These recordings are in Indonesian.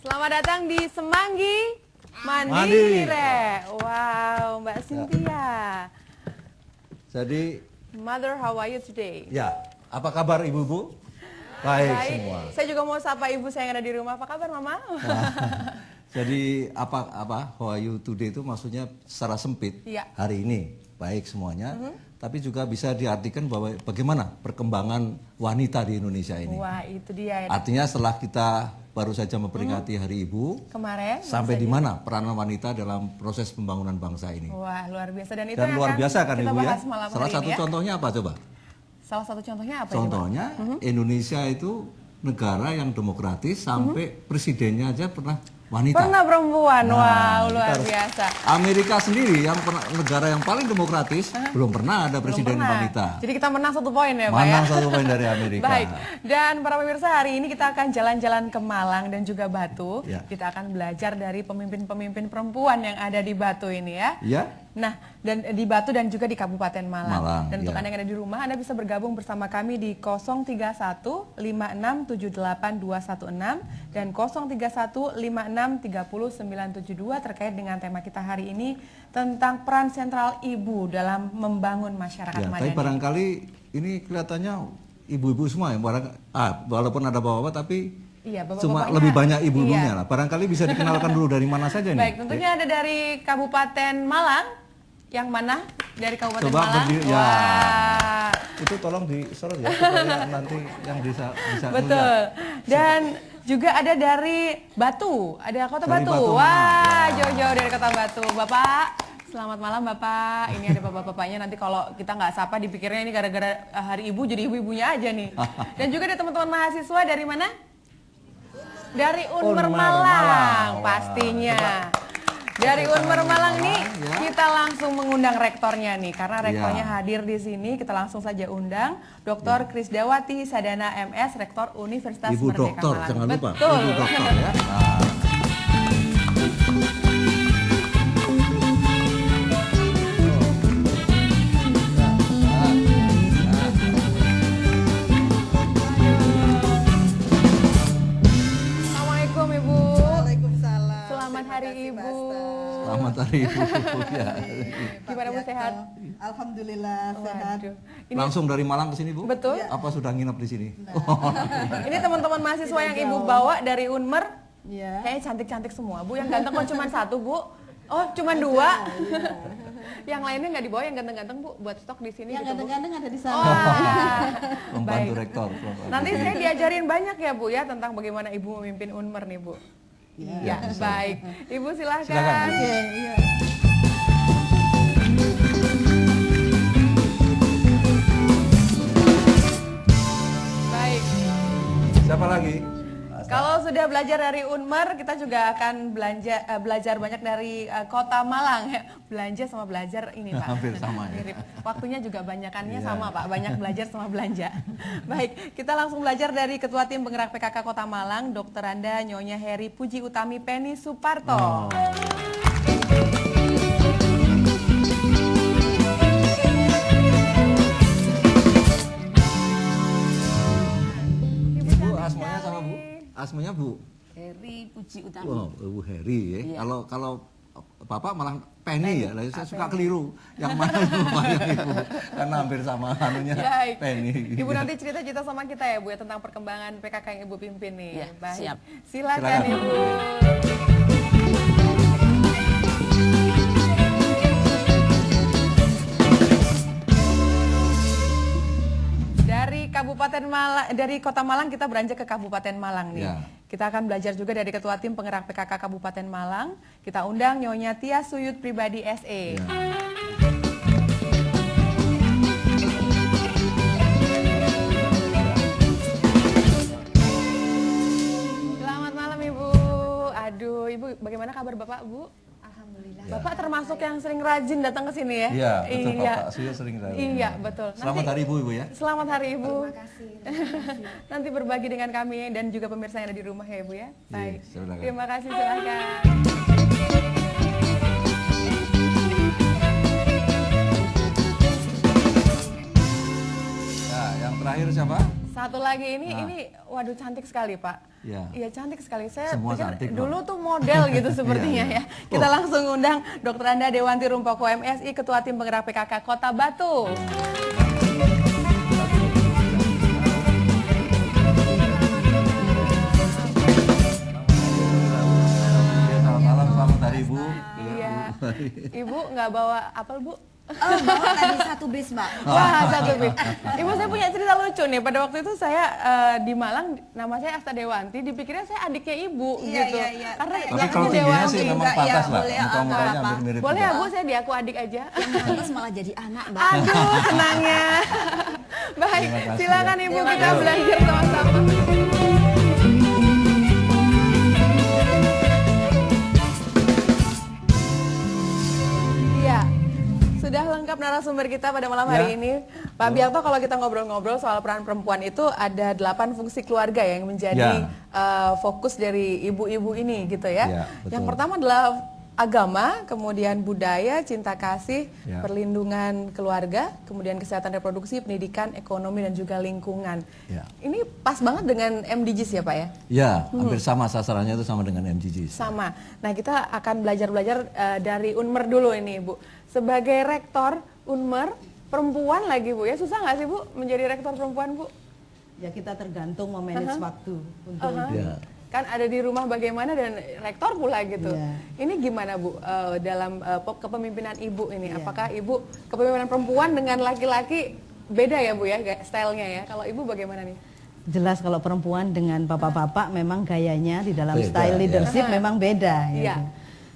Selamat datang di Semanggi Mandiri. Wow, Mbak Cynthia. Jadi, Mother, how are you today? ya, apa kabar ibu-ibu? Baik semua. Saya juga mau sapa ibu saya yang ada di rumah. Apa kabar, Mama? Jadi how are you today itu maksudnya secara sempit Iya. hari ini baik semuanya, tapi juga bisa diartikan bahwa bagaimana perkembangan wanita di Indonesia ini. Wah, itu dia. Artinya setelah kita baru saja memperingati Hari Ibu, Kemarin sampai di mana peranan wanita dalam proses pembangunan bangsa ini. Wah, luar biasa. Dan itu Dan yang luar akan biasa kan kita Ibu ya. bahas malam Salah hari satu ini ya. contohnya apa coba? Salah satu contohnya apa? Contohnya Indonesia itu negara yang demokratis sampai presidennya aja pernah wanita. Pernah perempuan. Nah, Wow, luar kita harus- biasa. Amerika sendiri yang negara yang paling demokratis belum pernah ada presiden Pernah. wanita. Jadi kita menang 1 poin ya, Pak ya. Menang 1 poin dari Amerika. Baik, dan para pemirsa hari ini kita akan jalan-jalan ke Malang dan juga Batu. Ya. Kita akan belajar dari pemimpin-pemimpin perempuan yang ada di Batu ini ya. Ya, Nah, dan di Batu dan juga di Kabupaten Malang. Malang, Dan untuk ya. Anda yang ada di rumah, Anda bisa bergabung bersama kami di 031 5678 216 dan 031 56 30 972 terkait dengan tema kita hari ini tentang peran sentral ibu dalam membangun masyarakat ya. madani. Tapi barangkali ini kelihatannya ibu-ibu semua ya. Walaupun ada bapak-bapak tapi Iya, cuma bapak-bapaknya- lebih banyak ibu-ibunya iya. lah. Barangkali bisa dikenalkan dulu dari mana saja nih. Baik, tentunya ada dari Kabupaten Malang. Yang mana? Dari Kabupaten Coba Malang? berdiri, ya. Wah, Itu tolong disorot ya supaya nanti yang bisa betul. melihat. Dan juga ada dari Batu, ada Kota Dari Batu. Batu, Wah, Wah. jauh-jauh dari Kota Batu. Bapak, selamat malam Bapak. Ini ada bapak-bapaknya, nanti kalau kita nggak sapa dipikirnya ini gara-gara hari ibu jadi ibu-ibunya aja nih. Dan juga ada teman-teman mahasiswa dari mana? Dari Unmer Malang, Malang. pastinya. Dari Unmer Malang nih ya. kita langsung mengundang rektornya nih karena rektornya Ya. hadir di sini. Kita langsung saja undang Dr. Krisdawati Sadana MS, Rektor Universitas Ibu Merdeka dokter, Malang. jangan lupa. Betul. Ibu dokter ya. Nah. Assalamualaikum Ibu. Waalaikumsalam. Selamat Hari Terima kasih, Ibu. Basta. Selamat Hari Ibu ya. Gimana Bu, sehat? Alhamdulillah sehat. Waduh. Ini Langsung dari Malang ke sini Bu? betul. Apa sudah nginep di sini? Ini teman-teman mahasiswa yang Ibu bawa dari Unmer. Ya. Kayaknya cantik-cantik semua, Bu. Yang ganteng kok cuma 1, Bu. Oh, cuma 2. Yang lainnya nggak dibawa, yang ganteng-ganteng, Bu, buat stok di sini Yang gitu, Bu. ganteng-ganteng ada di sana. Wah. Membantu Baik. rektor. Nanti saya diajarin banyak ya, Bu, ya, tentang bagaimana Ibu memimpin Unmer nih, Bu. Ya, baik. Ibu silahkan. Silakan. Oke, iya. Baik. Siapa lagi? Kalau sudah belajar dari Unmer, kita juga akan belajar banyak dari Kota Malang. Belanja sama belajar ini, Pak. Hampir sama ya. Mirip. Waktunya juga banyakannya Iya. sama, Pak. Banyak belajar sama belanja. Baik, kita langsung belajar dari Ketua Tim Penggerak PKK Kota Malang, Dr. Anda Nyonya Heri Puji Utami Penny Suparto. Oh. Ibu Bu, cantik asmanya sekali. sama Bu? Asmanya Bu? Heri Puji Utami. Oh, Bu Heri ya. Iya. Kalau Bapak malah Penny ya. Lah, saya suka keliru. Yang mana Bapak yang Ibu? Karena hampir sama anunya Baik. Penny. Ibu nanti cerita-cerita sama kita ya, Bu, ya, tentang perkembangan PKK yang Ibu pimpin nih. Iya, Baik. siap. Silakan, Silakan. Ibu. Dari Kota Malang kita beranjak ke Kabupaten Malang nih. Ya. Kita akan belajar juga dari Ketua Tim Penggerak PKK Kabupaten Malang. Kita undang Nyonya Tia Suyut Pribadi SE. Ya. Selamat malam Ibu. Aduh, Ibu bagaimana kabar Bapak, Bu? Alhamdulillah. Bapak termasuk yang sering rajin datang ke sini ya? Iya, betul Iya. Bapak. Saya sering tahu. Iya, betul. Selamat Hari Ibu, Ibu ya. Selamat Hari Ibu. Terima kasih. Nanti berbagi dengan kami dan juga pemirsa yang ada di rumah ya Ibu ya. Baik. silakan. Terima kasih, silakan. Ya, yang terakhir siapa? Satu lagi ini waduh cantik sekali Pak. Ya. Iya cantik sekali. Saya Semua pikir cantik, dulu tuh model gitu sepertinya Iya, ya. Kita langsung undang Dr. Anda Dewanti Rumpoko MSI, Ketua Tim Penggerak PKK Kota Batu. Selamat malam, selamat hari Ibu. Iya. Ibu nggak bawa apel, Bu? Oh, bawa tadi 1 bis, Mbak. Wah, satu bis. Ibu, saya punya cerita lucu nih. Pada waktu itu saya di Malang, nama saya Asta Dewanti, dipikirnya saya adiknya Ibu Iya, gitu. iya, iya. Karena Tapi namanya kalau tingginya sih Dewanti. memang Enggak, pantas ya, lah. boleh, Muka-mukanya apa-apa. hampir mirip. Boleh juga. ya Bu, saya diaku adik aja. Terus malah jadi anak, Mbak. Aduh, senangnya. Baik, Terima kasih, silakan ya. Ibu Terima kita kasih. belajar sama-sama. Iya, sudah lengkap narasumber kita pada malam hari Ya. ini. Pak Biakto, kalau kita ngobrol-ngobrol soal peran perempuan itu ada 8 fungsi keluarga yang menjadi fokus dari ibu-ibu ini gitu ya. Ya, betul. Yang pertama adalah agama, kemudian budaya, cinta kasih, Ya. perlindungan keluarga, kemudian kesehatan reproduksi, pendidikan, ekonomi, dan juga lingkungan. Ya. Ini pas banget dengan MDGs ya Pak ya? Ya, hampir sama sasarannya itu sama dengan MDGs. Sama. Nah, kita akan belajar-belajar dari Unmer dulu ini, Bu. Sebagai rektor Unmer, perempuan lagi, Bu ya. Susah nggak sih, Bu, menjadi rektor perempuan, Bu? Ya kita tergantung memanage waktu untuk Ya. Kan ada di rumah bagaimana dan rektor pula gitu. Iya. Ini gimana, Bu, dalam kepemimpinan Ibu ini? Iya. Apakah Ibu kepemimpinan perempuan dengan laki-laki beda ya, Bu ya, stylenya ya? Kalau Ibu bagaimana nih? jelas kalau perempuan dengan bapak-bapak memang gayanya di dalam Beda, style ya. leadership memang beda. Iya. gitu.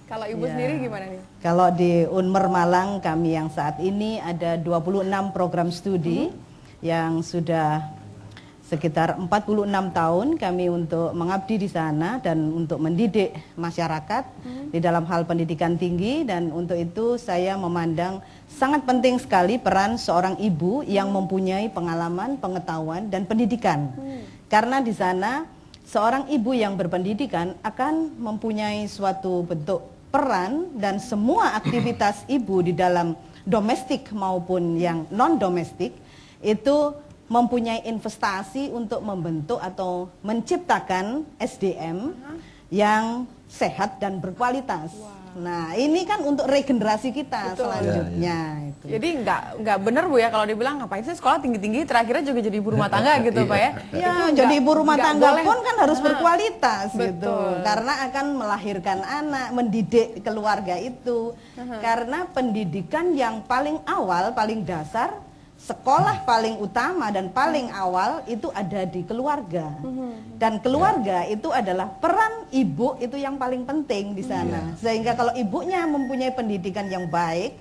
Kalau Ibu Iya. sendiri gimana nih? Kalau di Unmer Malang kami yang saat ini ada 26 program studi yang sudah sekitar 46 tahun kami untuk mengabdi di sana dan untuk mendidik masyarakat di dalam hal pendidikan tinggi, dan untuk itu saya memandang sangat penting sekali peran seorang ibu yang mempunyai pengalaman, pengetahuan dan pendidikan. Karena di sana seorang ibu yang berpendidikan akan mempunyai suatu bentuk peran dan semua aktivitas ibu di dalam domestik maupun yang non domestik itu mempunyai investasi untuk membentuk atau menciptakan SDM yang sehat dan berkualitas. Nah, ini kan untuk regenerasi kita Betul. selanjutnya itu. Jadi nggak benar, Bu ya, kalau dibilang ngapain sih sekolah tinggi-tinggi terakhirnya juga jadi ibu rumah tangga gitu Pak ya. Ya, Itu jadi ibu rumah nggak tangga boleh. pun kan harus berkualitas gitu. Betul. Karena akan melahirkan anak, mendidik keluarga itu. Karena pendidikan yang paling awal, paling dasar, sekolah paling utama dan paling awal itu ada di keluarga. Dan keluarga itu adalah peran ibu itu yang paling penting di sana. Sehingga kalau ibunya mempunyai pendidikan yang baik,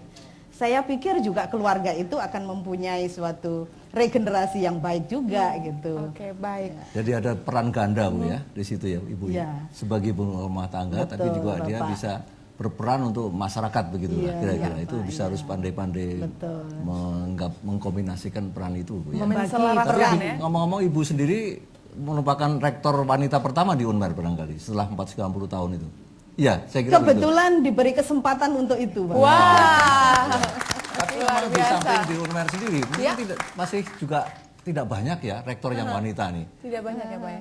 saya pikir juga keluarga itu akan mempunyai suatu regenerasi yang baik juga gitu. Oke, baik. Jadi ada peran ganda Bu ya di situ ya Ibu ya. Ya. Sebagai ibu rumah tangga, tapi Betul, juga dia Bapak. bisa berperan untuk masyarakat begitu lah Iya, kira-kira. iya, Itu Pak, bisa iya. harus pandai-pandai Betul. mengkombinasikan peran itu Bu ya. Menselarakan Tapi ya. ngomong-ngomong Ibu sendiri merupakan rektor wanita pertama di Unmer barangkali setelah 90 tahun itu. Iya, saya kira begitu. Kebetulan diberi kesempatan untuk itu, Pak. Wah. Tapi Luar memang di biasa. samping di Unmer sendiri mungkin Ya. masih juga tidak banyak ya rektor yang wanita nih. Tidak banyak ya, Pak ya.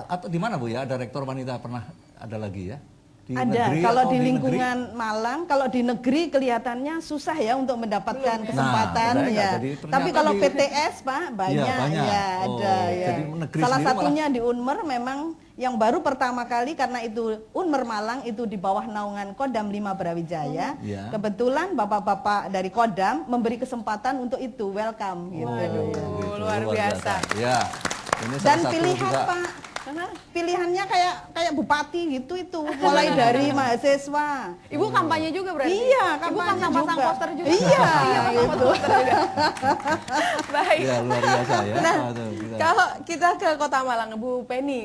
Atau di mana Bu ya ada rektor wanita pernah ada lagi ya? Di Ada, negeri kalau atau di negeri? lingkungan Malang, kalau di negeri kelihatannya susah ya untuk mendapatkan kesempatan Nah, ya. jadi ternyata Tapi kalau di- PTS Pak banyak, Iya, banyak. ya Oh, ada ya. jadi negeri Salah sendiri satunya di Unmer memang yang baru pertama kali karena itu Unmer Malang itu di bawah naungan Kodam 5 Brawijaya. Iya. Kebetulan bapak-bapak dari Kodam memberi kesempatan untuk itu, welcome gitu. Gitu, luar biasa. Ya. Ini Dan salah satu pilihan juga Pak, pilihannya kayak bupati gitu itu, mulai dari mahasiswa. Ibu kampanye juga berarti? Iya, Ibu kampanye pasang-pasang juga. poster juga? Iya, pasang gitu. poster juga. Baik. ya luar biasa ya. Nah, Aduh, kita- kalau kita ke Kota Malang, Bu Penny,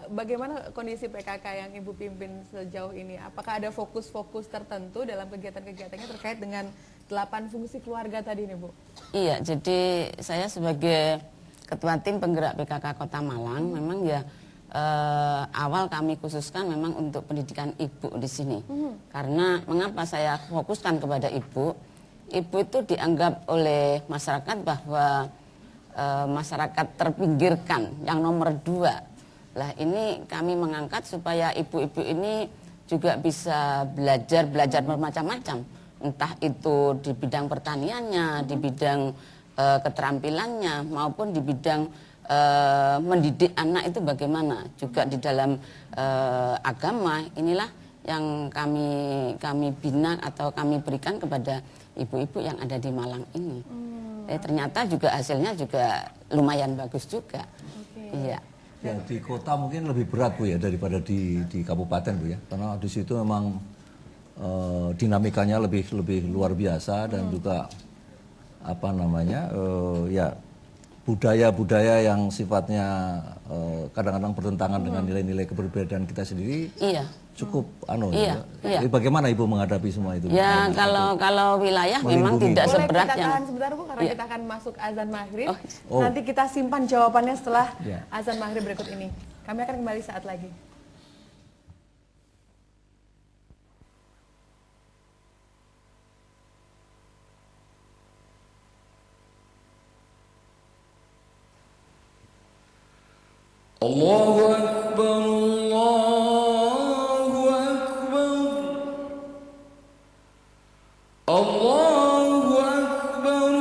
bagaimana kondisi PKK yang Ibu pimpin sejauh ini? Apakah ada fokus-fokus tertentu dalam kegiatan-kegiatannya terkait dengan 8 fungsi keluarga tadi nih, Bu? Iya, jadi saya sebagai Ketua Tim Penggerak PKK Kota Malang memang ya awal kami khususkan memang untuk pendidikan ibu di sini. Karena mengapa saya fokuskan kepada ibu? Ibu itu dianggap oleh masyarakat bahwa masyarakat terpinggirkan yang nomor 2 Lah ini kami mengangkat supaya ibu-ibu ini juga bisa belajar bermacam-macam, entah itu di bidang pertaniannya, di bidang keterampilannya, maupun di bidang mendidik anak itu bagaimana. Juga di dalam agama inilah yang kami bina atau kami berikan kepada ibu-ibu yang ada di Malang ini. Ternyata juga hasilnya juga lumayan bagus juga. Iya. Yang di kota mungkin lebih berat Bu ya daripada di kabupaten Bu ya, karena di situ memang dinamikanya lebih luar biasa dan juga apa namanya ya budaya-budaya yang sifatnya kadang-kadang bertentangan dengan nilai-nilai keberbedaan kita sendiri. Iya. Cukup Iya. Jadi bagaimana Ibu menghadapi semua itu? Ya kalau wilayah memang tidak Boleh seberat kita yang tahan sebentar Bu, karena kita akan masuk azan maghrib. Oh. Nanti kita simpan jawabannya setelah Ya. azan maghrib berikut ini. Kami akan kembali saat lagi. Allahu Akbar, Allahu Akbar, Allahu Akbar,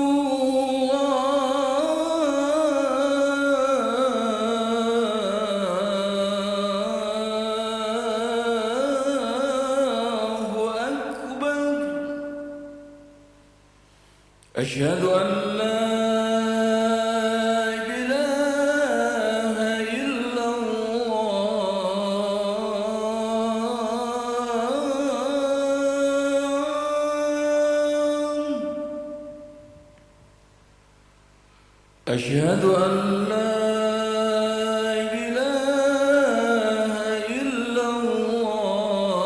Allahu Akbar. Asyhadu an la أشهد أن لا إله إلا الله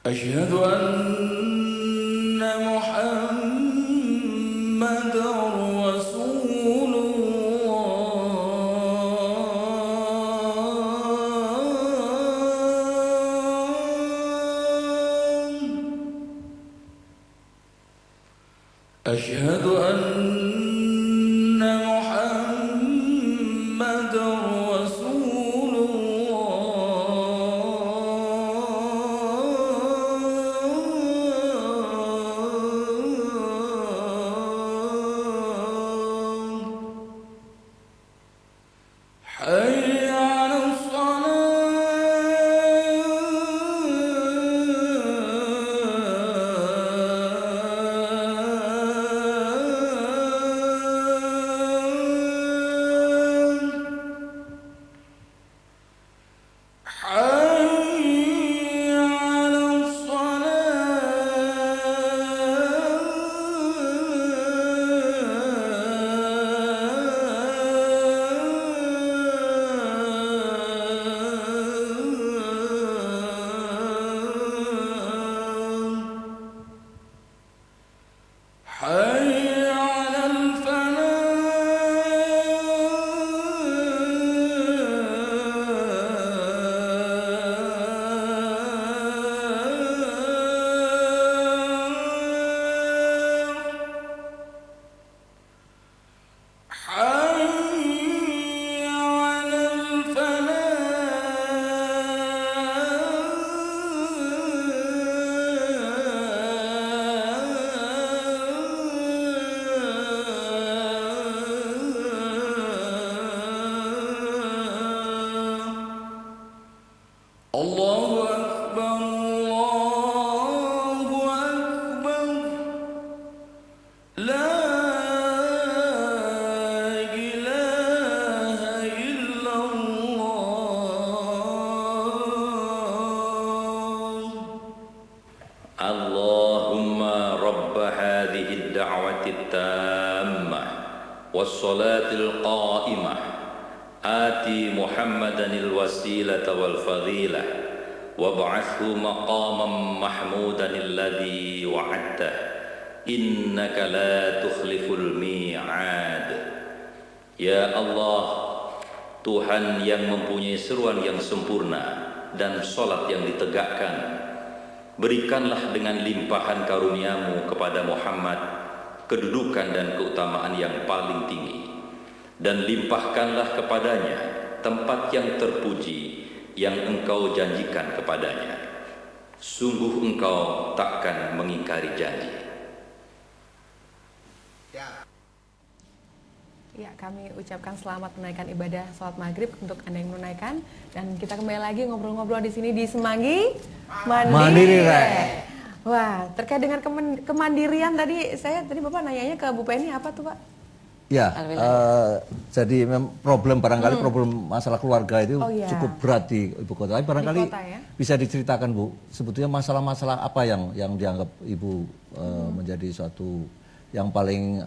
أشهد أن محمدا رسول أشهد أن محمدا رسول الله حي على الصلاة حي على الصلاة حي على الفلاح حي على الفلاح الله أكبر، الله أكبر، لا إله إلا الله. اللهم رب هذه الدعوة التامة والصلاة القائمة آتي محمدا الوسيلة والفضيلة وابعثه مقاما محمودا الذي وعدته إنك لا تخلف الميعاد. Ya Allah, Tuhan yang mempunyai seruan yang sempurna, dan sholat yang ditegakkan. Berikanlah dengan limpahan karuniamu kepada Muhammad kedudukan dan keutamaan yang paling tinggi, dan limpahkanlah kepadanya tempat yang terpuji yang engkau janjikan kepadanya. Sungguh engkau takkan mengingkari janji. Ya, kami ucapkan selamat menunaikan ibadah sholat maghrib untuk Anda yang menunaikan. Dan kita kembali lagi ngobrol-ngobrol di sini di Semanggi Mandiri, Rek. Wah, terkait dengan kemandirian tadi, Bapak nanyanya ke Bu Penny apa tuh Pak? Ya, jadi problem barangkali problem masalah keluarga itu cukup berat di ibu kota. Tapi barangkali kota, ya? bisa diceritakan Bu, sebetulnya masalah-masalah apa yang dianggap Ibu menjadi suatu yang paling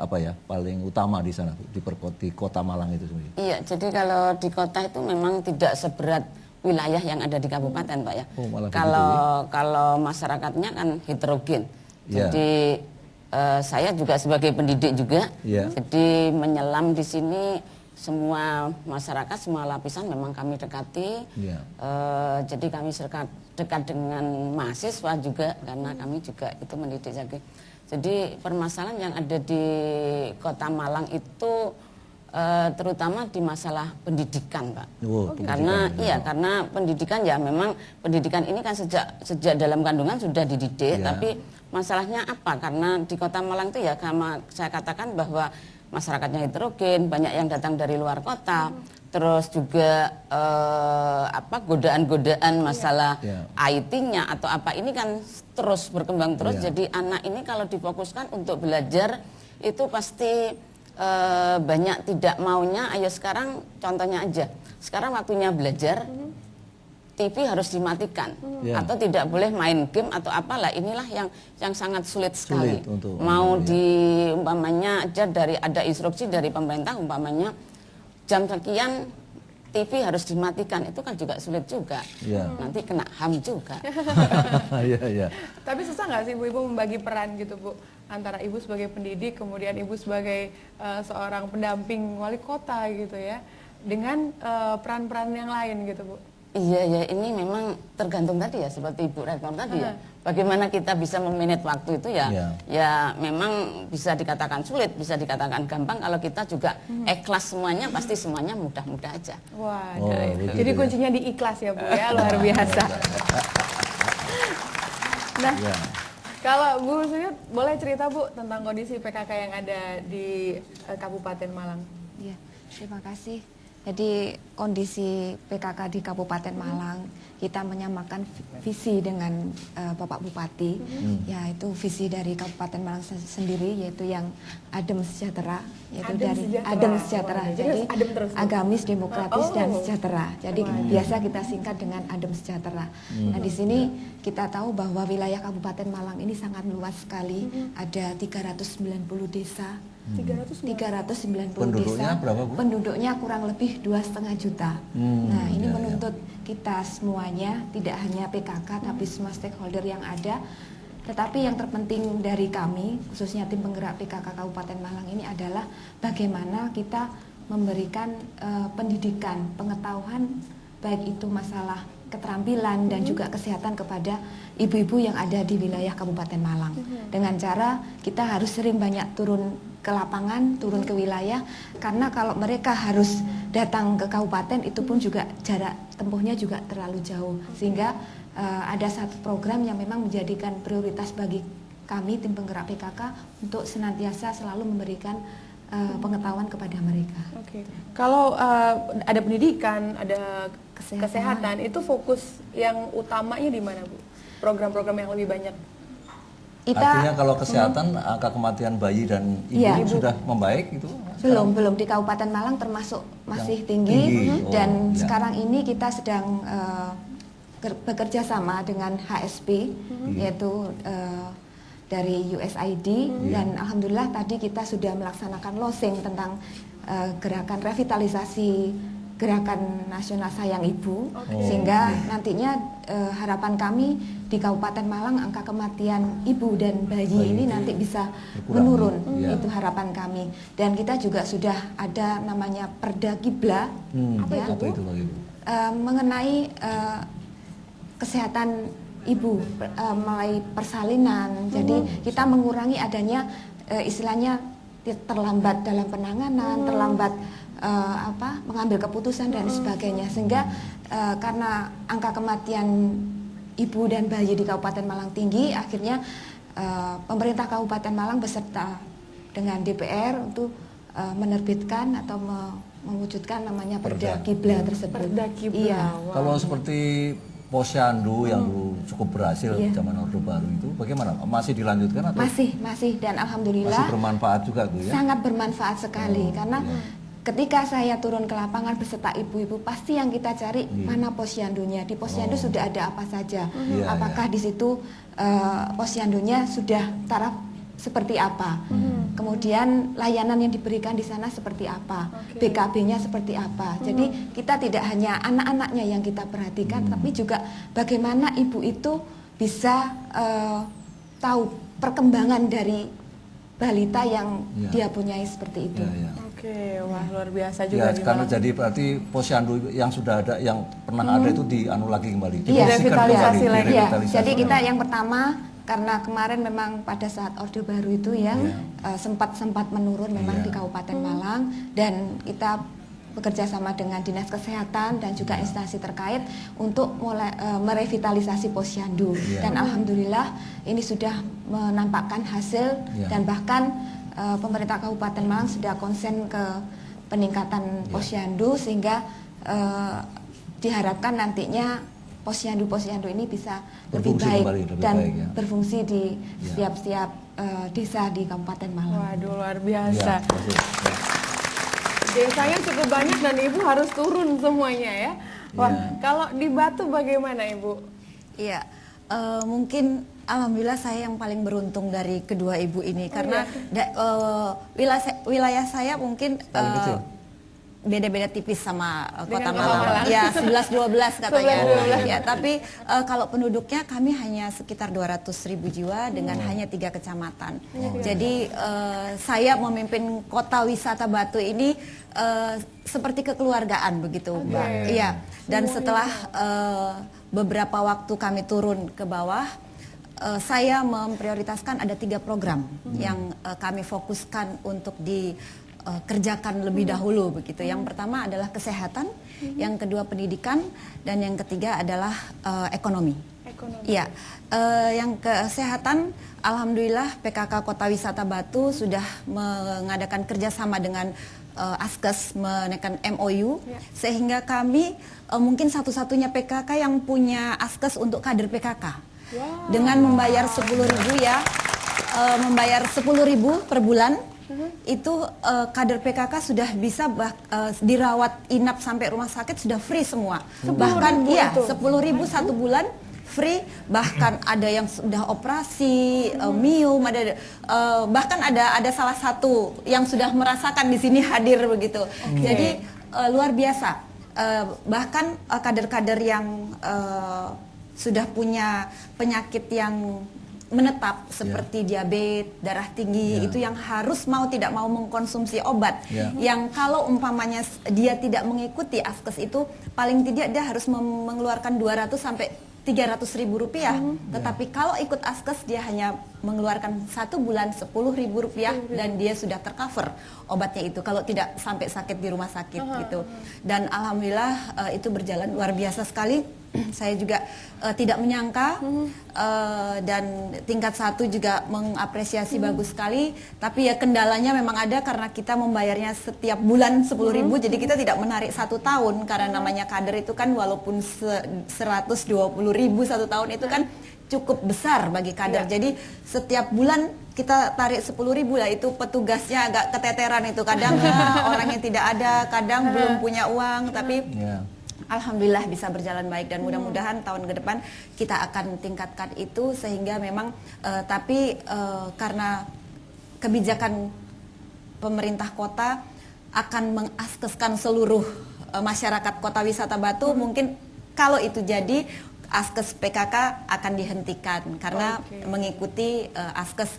paling utama di sana di kota Malang itu sendiri. Iya, jadi kalau di kota itu memang tidak seberat wilayah yang ada di kabupaten Pak ya. Oh, malah kalau masyarakatnya kan heterogen. Yeah. Jadi saya juga sebagai pendidik juga, jadi menyelam di sini semua masyarakat, semua lapisan memang kami dekati. Jadi kami dekat dengan mahasiswa juga karena kami juga itu mendidik lagi. Jadi permasalahan yang ada di Kota Malang itu terutama di masalah pendidikan, Pak. Karena pendidikan ya memang pendidikan ini kan sejak dalam kandungan sudah dididik, tapi masalahnya apa? Karena di Kota Malang itu ya saya katakan bahwa masyarakatnya heterogen, banyak yang datang dari luar kota. Terus juga godaan-godaan masalah IT-nya atau apa ini kan terus berkembang terus. Jadi anak ini kalau difokuskan untuk belajar itu pasti banyak tidak maunya. Ayo sekarang contohnya aja, sekarang waktunya belajar, TV harus dimatikan atau tidak boleh main game atau apalah. Inilah yang sangat sulit sekali. Mau umpamanya aja ada instruksi dari pemerintah umpamanya jam sekian TV harus dimatikan, itu kan juga sulit juga. Nanti kena HAM juga. Tapi susah nggak sih Ibu membagi peran gitu Bu, antara Ibu sebagai pendidik, kemudian Ibu sebagai seorang pendamping wali kota gitu ya, dengan peran-peran yang lain gitu Bu? Iya, ini memang tergantung tadi ya, seperti Ibu Rektor tadi ya. Bagaimana kita bisa memanage waktu itu ya memang bisa dikatakan sulit, bisa dikatakan gampang. Kalau kita juga ikhlas semuanya, pasti semuanya mudah-mudah aja. Waduh, jadi kuncinya di ikhlas ya Bu ya, luar biasa. Nah, kalau Bu Suyut boleh cerita Bu tentang kondisi PKK yang ada di Kabupaten Malang. Ya, terima kasih. Jadi kondisi PKK di Kabupaten Malang, kita menyamakan visi dengan Bapak Bupati, yaitu visi dari Kabupaten Malang sendiri, yaitu yang adem sejahtera, yaitu adem sejahtera. Jadi agamis, demokratis dan sejahtera. Jadi biasa kita singkat dengan adem sejahtera. Nah di sini kita tahu bahwa wilayah Kabupaten Malang ini sangat luas sekali, ada 390 desa. 390 penduduknya desa, berapa, Bu? Penduduknya kurang lebih 2,5 juta. Nah ini menuntut kita semuanya, tidak hanya PKK tapi semua stakeholder yang ada. Tetapi yang terpenting dari kami, khususnya tim penggerak PKK Kabupaten Malang ini adalah bagaimana kita memberikan pendidikan, pengetahuan, baik itu masalah keterampilan dan juga kesehatan kepada ibu-ibu yang ada di wilayah Kabupaten Malang. Dengan cara kita harus sering banyak turun ke lapangan, turun ke wilayah, karena kalau mereka harus datang ke kabupaten itu pun juga jarak tempuhnya juga terlalu jauh. Sehingga ada satu program yang memang menjadikan prioritas bagi kami tim penggerak PKK untuk senantiasa selalu memberikan pengetahuan kepada mereka. Kalau ada pendidikan, ada kesehatan, itu fokus yang utamanya di mana Bu? Program-program yang lebih banyak? Artinya kalau kesehatan, angka kematian bayi dan ibu sudah membaik itu? Belum di Kabupaten Malang termasuk masih tinggi. Dan sekarang ini kita sedang bekerja sama dengan HSP, yaitu dari USAID, dan alhamdulillah tadi kita sudah melaksanakan launching tentang gerakan revitalisasi Gerakan Nasional Sayang Ibu, sehingga nantinya harapan kami di Kabupaten Malang angka kematian ibu dan bayi ini nanti bisa menurun, itu harapan kami. Dan kita juga sudah ada namanya Perda Kibla, apa itu lagi, Bu? Mengenai kesehatan ibu mulai persalinan. Jadi kita mengurangi adanya istilahnya terlambat dalam penanganan, terlambat mengambil keputusan dan sebagainya. Sehingga karena angka kematian ibu dan bayi di Kabupaten Malang tinggi, akhirnya pemerintah Kabupaten Malang beserta dengan DPR untuk menerbitkan atau mewujudkan namanya Perda Kibla tersebut. Perda Kibla. Iya. Wow. Kalau seperti Posyandu yang dulu cukup berhasil zaman Orde Baru itu, bagaimana? Masih dilanjutkan atau? Masih dan alhamdulillah Masih bermanfaat juga tuh ya? sangat bermanfaat sekali karena ketika saya turun ke lapangan beserta ibu-ibu, pasti yang kita cari mana posyandunya. Di posyandu sudah ada apa saja? Apakah di situ posyandunya sudah taraf seperti apa? Kemudian layanan yang diberikan di sana seperti apa? BKB-nya seperti apa? Jadi kita tidak hanya anak-anaknya yang kita perhatikan, tapi juga bagaimana ibu itu bisa tahu perkembangan dari balita yang dia punyai seperti itu. Oke, wah luar biasa juga di karena Malang. jadi berarti posyandu yang sudah ada, yang pernah ada itu dianu lagi kembali, Iya, direvitalisasi lagi. Iya, jadi kita yang pertama karena kemarin memang pada saat Orde Baru itu ya sempat menurun memang di Kabupaten Malang, dan kita bekerja sama dengan Dinas Kesehatan dan juga instansi terkait untuk mulai merevitalisasi posyandu. Dan alhamdulillah ini sudah menampakkan hasil dan bahkan pemerintah Kabupaten Malang sudah konsen ke peningkatan posyandu, sehingga diharapkan nantinya posyandu ini bisa lebih baik dan berfungsi di setiap desa di Kabupaten Malang. Waduh, luar biasa. Desanya cukup banyak dan Ibu harus turun semuanya ya. Wah, kalau di Batu bagaimana Ibu? Iya, mungkin alhamdulillah saya yang paling beruntung dari kedua ibu ini karena wilayah saya mungkin beda-beda tipis sama Kota Malang. Ya, 11-12 katanya. Ya, tapi kalau penduduknya kami hanya sekitar 200.000 jiwa dengan hanya 3 kecamatan. Jadi saya memimpin Kota Wisata Batu ini seperti kekeluargaan begitu, Mbak. Iya. Dan setelah beberapa waktu kami turun ke bawah, saya memprioritaskan ada 3 program yang kami fokuskan untuk kerjakan lebih dahulu begitu. Yang pertama adalah kesehatan, yang kedua pendidikan, dan yang ketiga adalah ekonomi. Iya, yang kesehatan, alhamdulillah PKK Kota Wisata Batu sudah mengadakan kerjasama dengan Askes, menekan MOU, sehingga kami mungkin satu-satunya PKK yang punya Askes untuk kader PKK. Dengan membayar 10.000 ya, membayar 10.000 per bulan. Itu kader PKK sudah bisa dirawat inap sampai rumah sakit sudah free semua. Bahkan iya 10.000 1 bulan free, bahkan ada yang sudah operasi miom, ada bahkan ada salah satu yang sudah merasakan di sini hadir begitu. Jadi luar biasa. Bahkan kader-kader yang sudah punya penyakit yang menetap seperti diabetes, darah tinggi, itu yang harus mau tidak mau mengkonsumsi obat. Yang kalau umpamanya dia tidak mengikuti Askes itu paling tidak dia harus mengeluarkan 200 sampai 300.000 rupiah. Tetapi kalau ikut Askes dia hanya mengeluarkan 1 bulan 10.000 rupiah dan dia sudah tercover obatnya itu kalau tidak sampai sakit di rumah sakit gitu. Dan alhamdulillah itu berjalan luar biasa sekali. Saya juga tidak menyangka dan tingkat 1 juga mengapresiasi bagus sekali. Tapi ya kendalanya memang ada karena kita membayarnya setiap bulan 10.000, jadi kita tidak menarik 1 tahun karena namanya kader itu kan walaupun 120.000 1 tahun itu kan cukup besar bagi kader. Jadi setiap bulan kita tarik 10.000 lah, itu petugasnya agak keteteran itu kadang orangnya tidak ada, kadang belum punya uang, tapi alhamdulillah bisa berjalan baik dan mudah-mudahan tahun ke depan kita akan tingkatkan itu sehingga memang tapi karena kebijakan pemerintah kota akan mengaskeskan seluruh masyarakat Kota Wisata Batu, mungkin kalau itu jadi Askes PKK akan dihentikan karena mengikuti Askes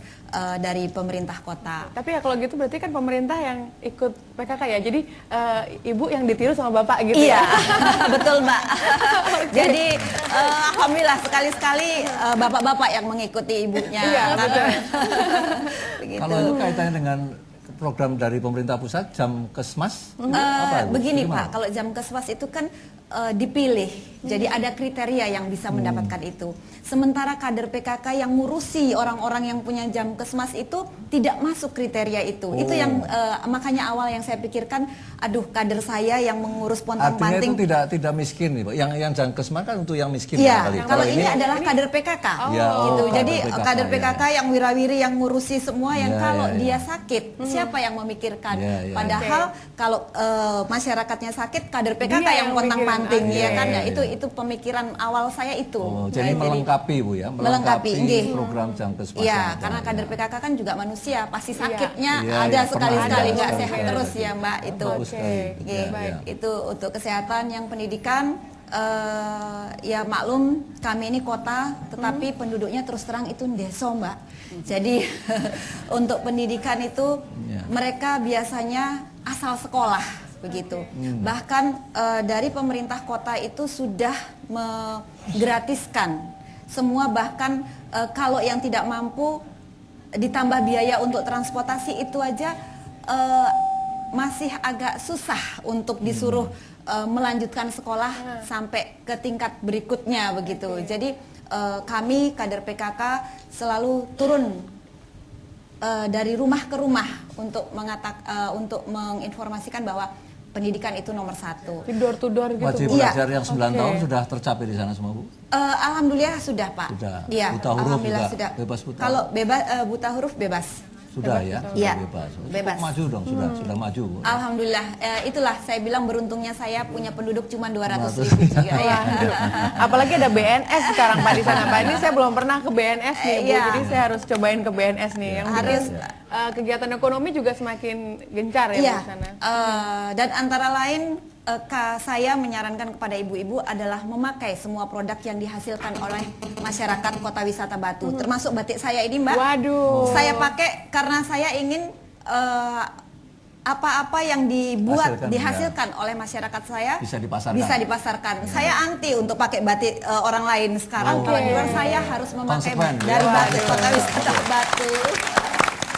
dari pemerintah kota. Tapi ya kalau gitu berarti kan pemerintah yang ikut PKK ya, jadi ibu yang ditiru sama bapak gitu Iya, ya? betul Mbak. Jadi alhamdulillah sekali-sekali bapak-bapak yang mengikuti ibunya. Iya, betul. Begitu. Kalau itu kaitannya dengan program dari pemerintah pusat, Jamkesmas? Apa, Begini gimana? Pak, kalau Jamkesmas itu kan dipilih, jadi ada kriteria yang bisa mendapatkan itu. Sementara kader PKK yang ngurusi orang-orang yang punya Jamkesmas itu tidak masuk kriteria itu. Itu yang makanya awal yang saya pikirkan, aduh kader saya yang mengurus pontang-panting. Artinya itu tidak miskin nih Pak. Yang Jamkesmas kan untuk yang miskin Iya, kali. kalau ini adalah kader PKK. Gitu. Jadi kader PKK yang wirawiri yang ngurusi semua yang kalau dia sakit, siapa yang memikirkan? Padahal kalau masyarakatnya sakit, kader PKK Dia yang yang pontang-panting ya kan ya. Iya. Itu pemikiran awal saya itu. Jadi melengkapi Bu ya, melengkapi, nggih. program Jamkesmas. Iya, karena kader PKK kan juga manusia, pasti sakitnya Iya, ada iya, sekali-sekali pernah nggak ada. sehat Iya, terus iya. ya Mbak itu. Bagus sekali. Nggih, Iya, iya. itu untuk kesehatan. Yang pendidikan ya maklum kami ini kota, tetapi penduduknya terus terang itu desa Mbak. Jadi untuk pendidikan itu mereka biasanya asal sekolah begitu. Bahkan dari pemerintah kota itu sudah menggratiskan semua, bahkan kalau yang tidak mampu ditambah biaya untuk transportasi itu aja masih agak susah untuk disuruh melanjutkan sekolah sampai ke tingkat berikutnya begitu. Jadi kami kader PKK selalu turun dari rumah ke rumah untuk untuk menginformasikan bahwa pendidikan itu nomor 1. Di door to door gitu. Wajib Bu? belajar yang 9 tahun sudah tercapai di sana semua Bu? Alhamdulillah sudah Pak. Sudah. Iya, Buta huruf alhamdulillah juga sudah. bebas buta? Kalau bebas buta huruf bebas. Sudah ya? Iya, Bebas. bebas. Cukup maju dong, sudah maju Bu. Alhamdulillah, itulah saya bilang beruntungnya saya punya penduduk cuma 200.000 juga ya. Apalagi ada BNS sekarang Pak di sana Pak. Ini saya belum pernah ke BNS nih Bu, Iya. jadi saya harus cobain ke BNS nih. Yang Harus. bikin, kegiatan ekonomi juga semakin gencar ya Iya, di sana. dan antara lain saya menyarankan kepada ibu-ibu adalah memakai semua produk yang dihasilkan oleh masyarakat Kota Wisata Batu, termasuk batik saya ini Mbak. Waduh. Saya pakai karena saya ingin apa-apa yang dihasilkan oleh masyarakat saya bisa dipasarkan. Saya anti untuk pakai batik orang lain sekarang. Kalau di luar saya harus memakai Konsekuen, dari ya. batik Kota Wisata Batu.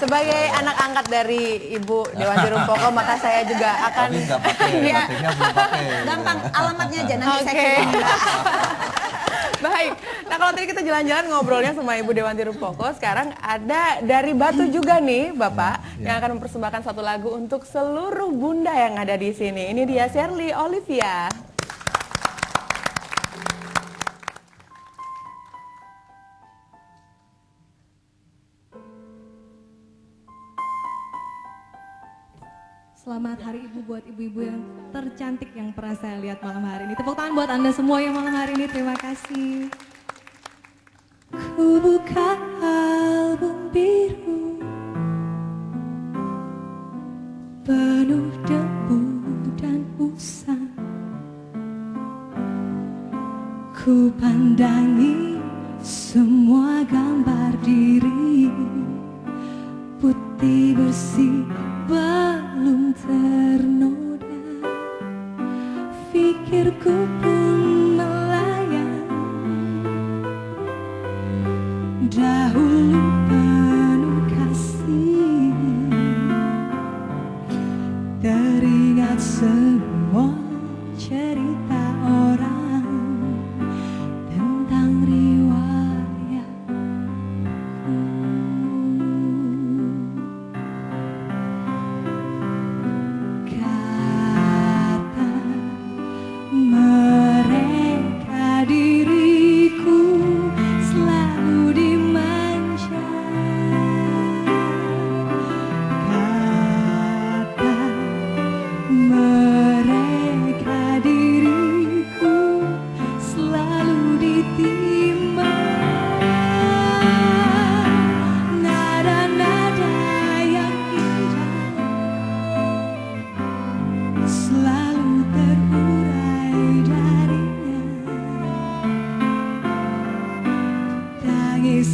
Sebagai anak angkat dari Ibu Dewanti Rumpoko, maka saya juga akan Tapi nggak pakai, Iya. batiknya belum pakai. Gampang, alamatnya aja nanti saya Oke. kirim. Baik. Nah, kalau tadi kita jalan-jalan ngobrolnya sama Ibu Dewanti Rumpoko, sekarang ada dari Batu juga nih, Bapak, yang akan mempersembahkan satu lagu untuk seluruh bunda yang ada di sini. Ini dia Shirley Olivia. Selamat Hari Ibu buat ibu-ibu yang tercantik yang pernah saya lihat malam hari ini. Tepuk tangan buat Anda semua yang malam hari ini. Terima kasih. Ku buka album biru penuh debu dan usang. Ku pandangi semua gambar diri putih bersih belum ternoda, pikirku pun melayang. Dahulu penuh kasih, teringat semua cerita orang tentang riwayatku. Kata mereka diriku selalu dimanja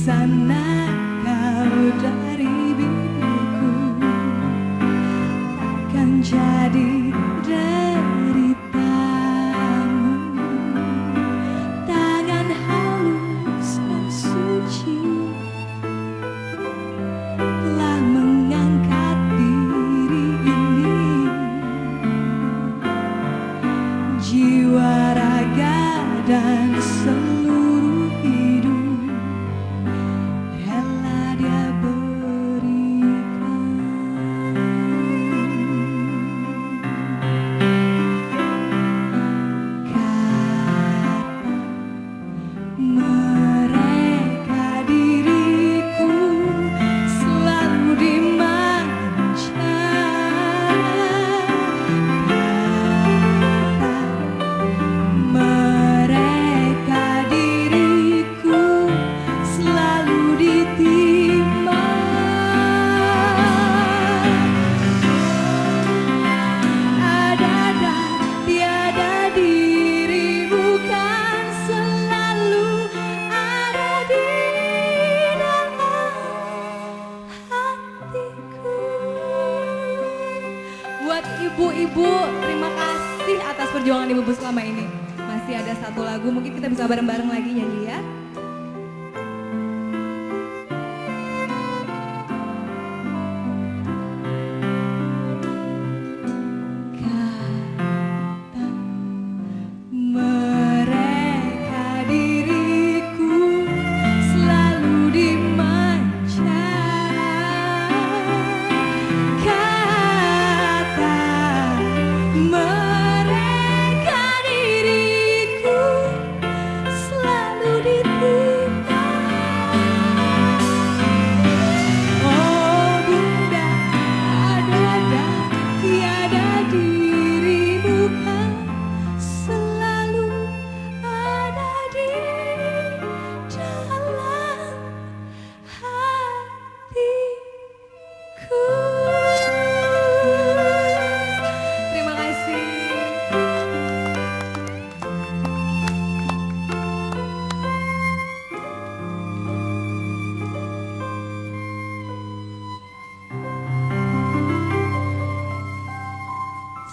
sana kau dari bibiku, takkan jadi deritamu. Tangan halus dan suci telah mengangkat diri ini, jiwa, raga, dan seluruh hidup rela dia berikan. Kata mereka diriku selalu dimanja. Mereka diriku selalu ditimpa. Ada dan tiada diri, bukan selalu ada di dalam hatiku. Buat ibu-ibu, terima kasih atas perjuangan ibu-ibu selama ini. Masih ada satu lagu, mungkin kita bisa bareng-bareng lagi nyanyi ya. Kata mereka diriku selalu dimanja. Kata mereka diriku selalu ditimpa. Oh bunda, ada dan tiada diri, bukan selalu ada di dalam hatiku. Terima kasih.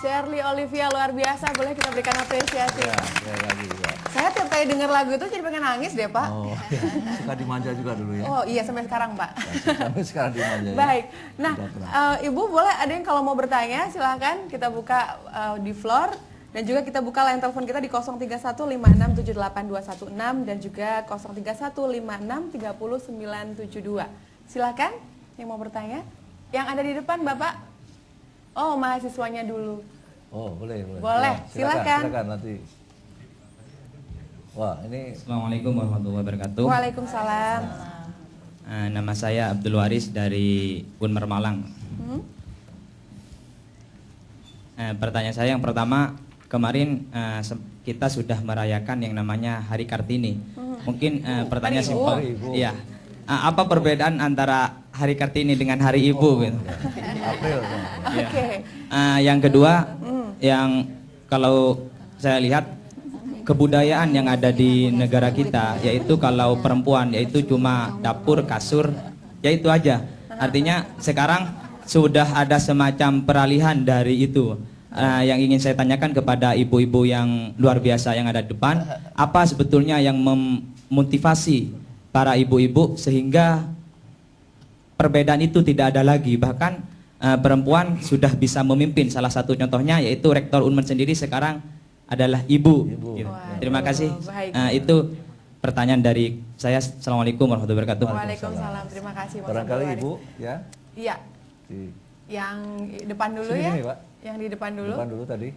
Shirley Olivia luar biasa, boleh kita berikan apresiasi. Ya, sekali lagi juga. Saya tiap kali dengar lagu itu jadi pengen nangis deh Pak. Oh, suka dimanja juga dulu ya. Oh iya, sampai sekarang Pak. Sampai sekarang dimanja. ya. Baik, nah Sudah pernah. Ibu boleh ada yang kalau mau bertanya silahkan kita buka di floor. Dan juga kita buka line telepon kita di 0315678216 dan juga 0315630972. Silakan yang mau bertanya. Yang ada di depan Bapak. Oh, mahasiswanya dulu. Oh, boleh, boleh. Boleh, Ya, silakan. Silakan nanti. Wah, ini Assalamualaikum warahmatullahi wabarakatuh. Waalaikumsalam. Nama saya Abdul Waris dari Unmer Malang. Pertanyaan saya yang pertama, kemarin kita sudah merayakan yang namanya Hari Kartini. Mungkin pertanyaan Hari simpel. Ibu. Iya. Apa perbedaan antara Hari Kartini dengan Hari Ibu? Gitu? April. Iya. Oke. Yang kedua, yang kalau saya lihat kebudayaan yang ada di negara kita, yaitu kalau perempuan yaitu cuma dapur, kasur, ya itu aja. Artinya sekarang sudah ada semacam peralihan dari itu. Yang ingin saya tanyakan kepada ibu-ibu yang luar biasa yang ada di depan, apa sebetulnya yang memotivasi para ibu-ibu sehingga perbedaan itu tidak ada lagi, bahkan perempuan sudah bisa memimpin. Salah satu contohnya yaitu Rektor Unmer sendiri sekarang adalah ibu. Gitu. Terima kasih. Baik. Itu pertanyaan dari saya. Assalamualaikum warahmatullahi wabarakatuh. Waalaikumsalam. Terima kasih Mas Barangkali Abdul Waris. Ibu ya. Iya. Di Yang depan dulu sini ya. nih, Pak. Yang di depan dulu. Depan dulu tadi.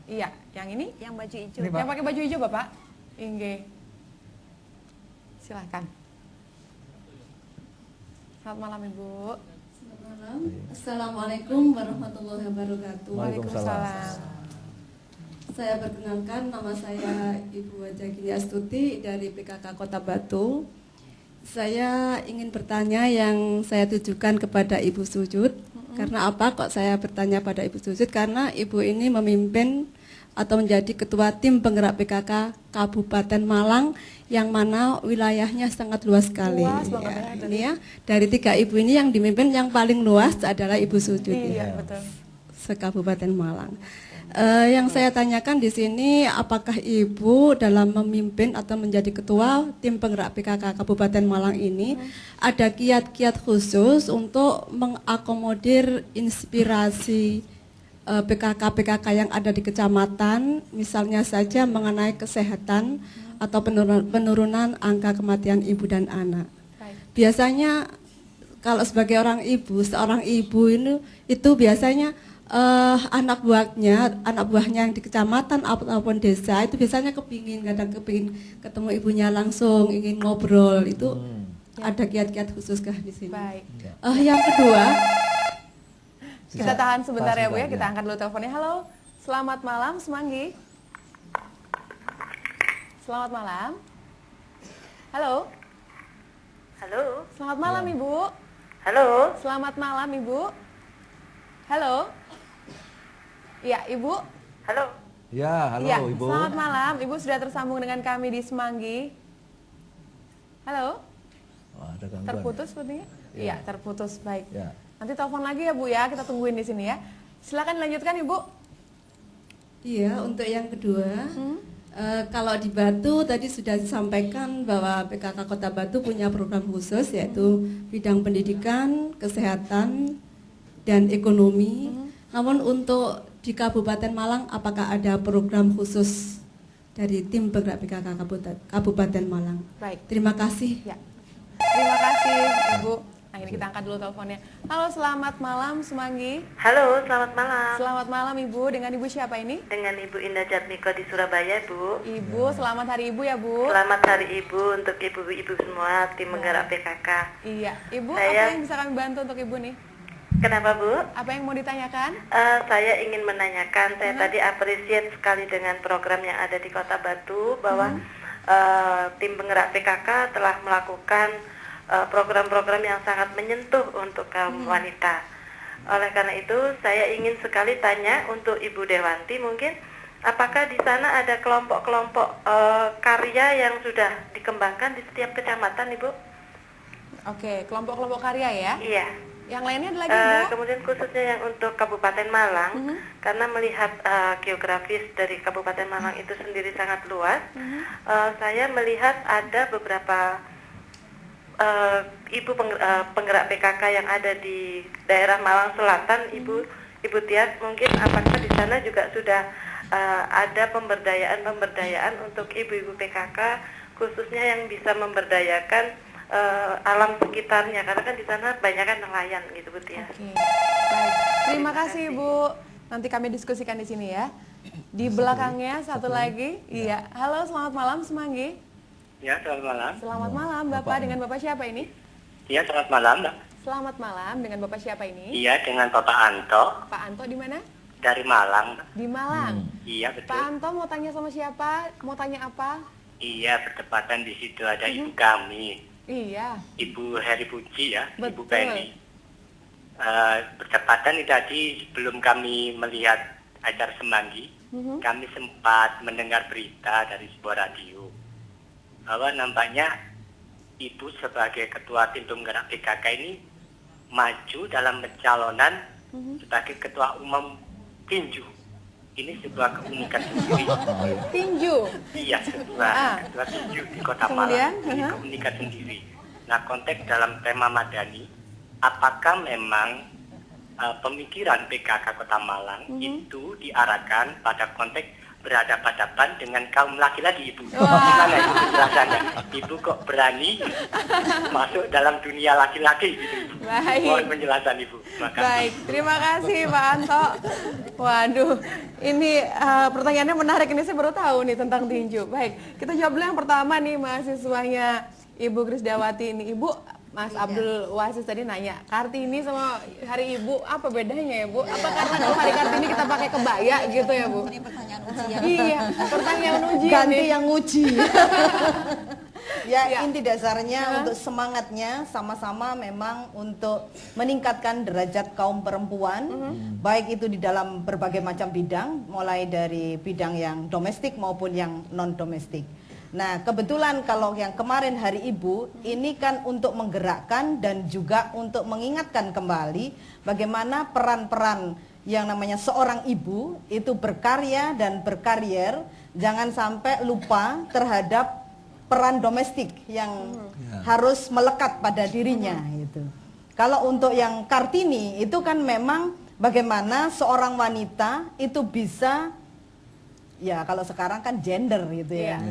Iya, yang ini? Yang baju hijau. Ini, Pak. Yang pakai baju hijau Bapak? Inge. Silahkan. Selamat malam Ibu. Assalamualaikum warahmatullahi wabarakatuh. Waalaikumsalam. Saya perkenalkan, nama saya Ibu Wajah Gini Astuti dari PKK Kota Batu. Saya ingin bertanya yang saya tujukan kepada Ibu Sujud. Karena apa kok saya bertanya pada Ibu Sujud? Karena Ibu ini memimpin atau menjadi ketua tim penggerak PKK Kabupaten Malang yang mana wilayahnya sangat luas sekali. Luas banget ya, Ini ya, dari 3 ibu ini yang dimimpin yang paling luas adalah Ibu Sujuti. Iya, betul. Se-Kabupaten Malang. Yang saya tanyakan di sini, apakah Ibu dalam memimpin atau menjadi ketua tim penggerak PKK Kabupaten Malang ini ada kiat-kiat khusus untuk mengakomodir inspirasi PKK-PKK yang ada di kecamatan, misalnya saja mengenai kesehatan atau penurunan angka kematian ibu dan anak. Biasanya kalau sebagai seorang ibu itu biasanya anak buahnya yang di kecamatan ataupun desa itu biasanya kadang kepingin ketemu ibunya langsung, ingin ngobrol, itu ada kiat-kiat khususkah di sini? Baik. Yang kedua, kita tahan sebentar ya Bu ya, kita angkat dulu teleponnya. Halo, selamat malam Semanggi. Selamat malam. Halo. Halo. Selamat malam Ibu. Halo. Selamat malam Ibu. Halo. Ya, Ibu. Halo. Ya, halo Ya, Ibu. selamat malam. Ibu sudah tersambung dengan kami di Semanggi. Halo. Oh, ada gangguan. Terputus sepertinya? Iya, terputus. Baik. Ya. Nanti telepon lagi ya Bu ya, kita tungguin di sini ya. Silakan dilanjutkan Ibu. iya, untuk yang kedua, kalau di Batu tadi sudah disampaikan bahwa PKK Kota Batu punya program khusus yaitu bidang pendidikan, kesehatan, dan ekonomi. Namun untuk di Kabupaten Malang, apakah ada program khusus dari tim penggerak PKK Kabupaten Malang? Baik. Terima kasih. Ya. Terima kasih Ibu. Nah ini kita angkat dulu teleponnya. Halo, selamat malam Semanggi. Halo, selamat malam. Selamat malam Ibu. Dengan Ibu siapa ini? Dengan Ibu Indah Jatmiko di Surabaya, Bu. Ibu, selamat hari Ibu ya Bu. Selamat hari Ibu untuk ibu-ibu semua tim penggerak PKK. Iya, Ibu Saya- apa yang bisa kami bantu untuk Ibu nih? Kenapa, Bu? Apa yang mau ditanyakan? Saya ingin menanyakan, saya tadi appreciate sekali dengan program yang ada di Kota Batu bahwa tim penggerak PKK telah melakukan program-program yang sangat menyentuh untuk kaum wanita. Oleh karena itu, saya ingin sekali tanya untuk Ibu Dewanti mungkin, apakah di sana ada kelompok-kelompok karya yang sudah dikembangkan di setiap kecamatan, Ibu? Oke, kelompok-kelompok karya ya. Iya. Yang lainnya ada lagi Bu? Kemudian khususnya yang untuk Kabupaten Malang, karena melihat geografis dari Kabupaten Malang itu sendiri sangat luas, saya melihat ada beberapa ibu penggerak PKK yang ada di daerah Malang Selatan, Ibu Tias, mungkin apakah di sana juga sudah ada pemberdayaan untuk ibu-ibu PKK, khususnya yang bisa memberdayakan alam sekitarnya, karena kan di sana banyak kan nelayan gitu, Bu Tias. Oke. Baik. Terima kasih Ibu. Nanti kami diskusikan di sini ya. Di belakangnya satu lagi. Iya. Halo, selamat malam Semanggi. Ya, selamat malam. Selamat malam Bapak. Dengan Bapak siapa ini? Iya, selamat malam, Mbak. Selamat malam. Dengan Bapak siapa ini? Iya, dengan Bapak Anto Pak Anto di mana? dari Malang, Mbak. Di Malang. Iya, betul. Pak Anto mau tanya sama siapa? Mau tanya apa? Iya, bertepatan di situ ada ibu kami, Iya. Ibu Heri Puji ya, Ibu Betul. Penny. Bertepatan ini tadi sebelum kami melihat acara Semanggi, kami sempat mendengar berita dari sebuah radio bahwa nampaknya Ibu sebagai ketua tim penggerak PKK ini maju dalam pencalonan sebagai ketua umum tinju. Ini sebuah keunikan sendiri. Tinju. Iya, ketua tinju di Kota Kemudian, Malang. Ini keunikan sendiri. Nah, konteks dalam tema Madani, apakah memang pemikiran PKK Kota Malang itu diarahkan pada konteks berhadapan-hadapan dengan kaum laki-laki, Ibu? Gimana itu penjelasannya? Ibu kok berani masuk dalam dunia laki-laki gitu, Ibu? Baik. Mohon penjelasan, Ibu. Makasih. Baik, terima kasih Pak Anto. Waduh, ini pertanyaannya menarik. Ini saya baru tahu nih tentang tinju. Baik, kita jawab dulu yang pertama nih mahasiswanya Ibu Krisdawati ini. Ibu, Mas Abdul Wasis tadi nanya, Kartini sama Hari Ibu apa bedanya ya Bu? Apa karena kalau Hari Kartini kita pakai kebaya gitu ya Bu? Ini pertanyaan ujian. Iya, pertanyaan ujian Ganti nih. yang nguji. Ya, inti dasarnya untuk semangatnya sama-sama memang untuk meningkatkan derajat kaum perempuan, baik itu di dalam berbagai macam bidang, mulai dari bidang yang domestik maupun yang non-domestik. Nah, kebetulan kalau yang kemarin Hari Ibu, ini kan untuk menggerakkan dan juga untuk mengingatkan kembali bagaimana peran-peran yang namanya seorang ibu itu berkarya dan berkarier, jangan sampai lupa terhadap peran domestik yang harus melekat pada dirinya gitu. Kalau untuk yang Kartini itu kan memang bagaimana seorang wanita itu bisa, ya kalau sekarang kan gender gitu ya,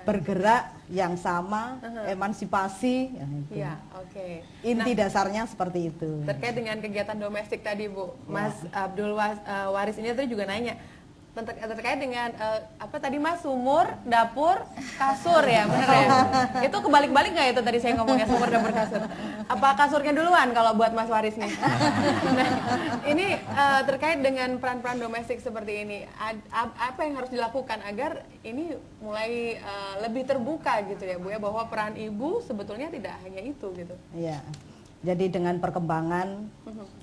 bergerak yang sama, emansipasi. Iya, oke. Inti dasarnya seperti itu. Terkait dengan kegiatan domestik tadi, Bu, Mas Abdul Waris ini tadi juga nanya terkait dengan apa tadi Mas, sumur, dapur, kasur ya, benar ya? Itu kebalik-balik nggak itu tadi saya ngomongnya sumur, dapur, kasur? Apa kasurnya duluan kalau buat Mas Waris nih? Nah, ini terkait dengan peran-peran domestik seperti ini, apa yang harus dilakukan agar ini mulai lebih terbuka gitu ya, Bu ya, bahwa peran ibu sebetulnya tidak hanya itu gitu. Iya. Jadi dengan perkembangan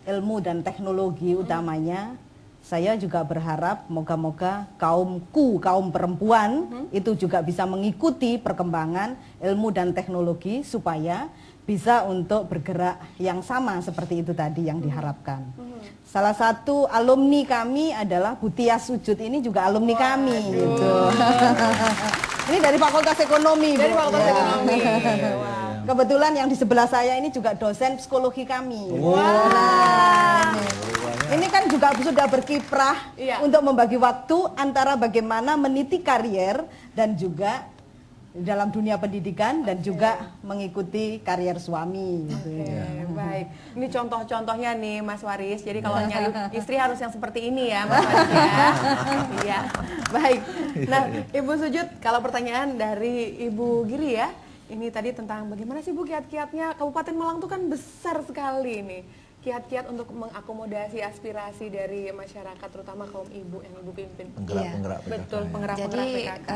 ilmu dan teknologi utamanya, saya juga berharap moga-moga kaum perempuan itu juga bisa mengikuti perkembangan ilmu dan teknologi supaya bisa untuk bergerak yang sama seperti itu tadi yang diharapkan. Salah satu alumni kami adalah Butia Sujud, ini juga alumni kami gitu. Ini dari Fakultas Ekonomi. Dari Fakultas Ekonomi. Kebetulan yang di sebelah saya ini juga dosen psikologi kami. Ini kan juga sudah berkiprah untuk membagi waktu antara bagaimana meniti karier dan juga dalam dunia pendidikan dan juga mengikuti karier suami. Baik, ini contoh-contohnya nih Mas Waris. Jadi kalau nyari istri harus yang seperti ini ya Mas Waris ya. Iya, baik. Nah Ibu Sujud, kalau pertanyaan dari Ibu Giri ya, ini tadi tentang bagaimana sih Bu kiat-kiatnya, Kabupaten Malang itu kan besar sekali nih. Kiat-kiat untuk mengakomodasi aspirasi dari masyarakat, terutama kaum ibu yang Ibu pimpin. Penggerak-penggerak PKK. Betul, penggerak-penggerak Jadi PKK.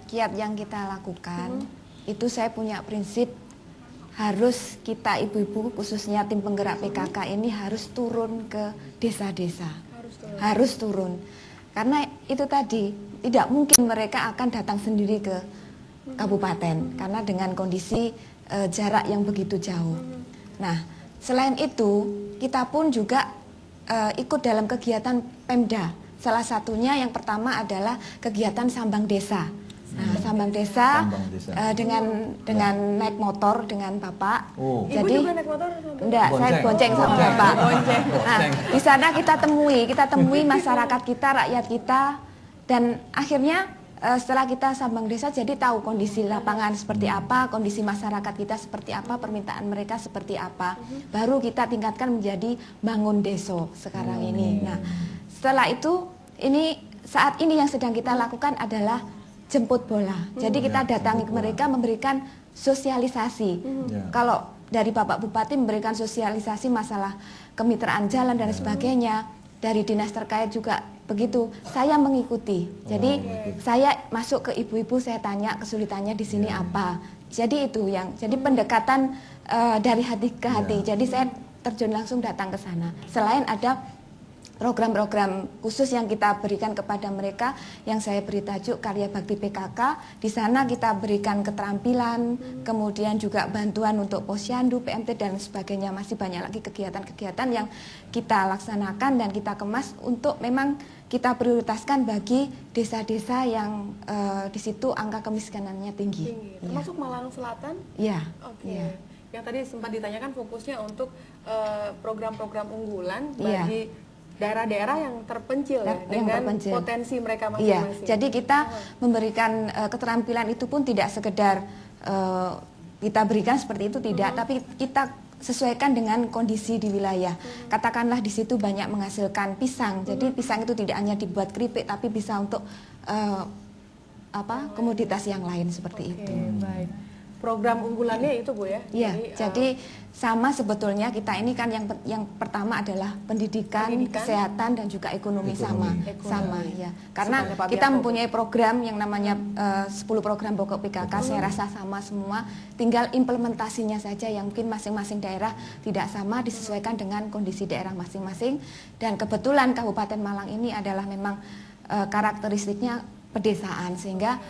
kiat yang kita lakukan itu saya punya prinsip harus kita ibu-ibu khususnya tim penggerak PKK ini harus turun ke desa-desa. Harus turun. Karena itu tadi tidak mungkin mereka akan datang sendiri ke kabupaten karena dengan kondisi jarak yang begitu jauh. Nah, selain itu, kita pun juga ikut dalam kegiatan Pemda. Salah satunya yang pertama adalah kegiatan Sambang Desa. Nah, Sambang Desa, dengan naik motor dengan Bapak. Ibu juga naik motor? Enggak, saya bonceng sama Bapak. Nah, di sana kita temui masyarakat kita, rakyat kita, dan akhirnya setelah kita Sambang Desa jadi tahu kondisi lapangan seperti apa, kondisi masyarakat kita seperti apa, permintaan mereka seperti apa. Baru kita tingkatkan menjadi bangun deso sekarang ini. Nah, setelah itu saat ini yang sedang kita lakukan adalah jemput bola. Jadi kita datangi ke mereka memberikan sosialisasi. Kalau dari Bapak Bupati memberikan sosialisasi masalah kemitraan jalan dan sebagainya, dari dinas terkait juga begitu. Saya mengikuti. Jadi saya masuk ke ibu-ibu, saya tanya kesulitannya di sini apa. Jadi itu jadi pendekatan dari hati ke hati. Jadi saya terjun langsung datang ke sana. Selain ada program-program khusus yang kita berikan kepada mereka, yang saya beri tajuk Karya Bakti PKK. Di sana kita berikan keterampilan, kemudian juga bantuan untuk posyandu, PMT dan sebagainya. Masih banyak lagi kegiatan-kegiatan yang kita laksanakan dan kita kemas untuk memang kita prioritaskan bagi desa-desa yang di situ angka kemiskinannya tinggi. Termasuk Malang Selatan? Iya. Oke. Yang tadi sempat ditanyakan fokusnya untuk program-program unggulan bagi daerah-daerah yang terpencil dengan potensi mereka masing-masing. Jadi kita memberikan keterampilan itu pun tidak sekedar kita berikan seperti itu tidak, tapi kita sesuaikan dengan kondisi di wilayah. Katakanlah di situ banyak menghasilkan pisang, jadi pisang itu tidak hanya dibuat keripik, tapi bisa untuk komoditas yang lain seperti itu. Baik. program unggulannya itu Bu ya? Iya, jadi sama sebetulnya kita ini kan yang pertama adalah pendidikan, kesehatan dan juga ekonomi. Sama ya. Karena kita mempunyai program yang namanya 10 program pokok PKK, saya rasa sama semua, tinggal implementasinya saja yang mungkin masing-masing daerah tidak sama, disesuaikan dengan kondisi daerah masing-masing. Dan kebetulan Kabupaten Malang ini adalah memang karakteristiknya pedesaan, sehingga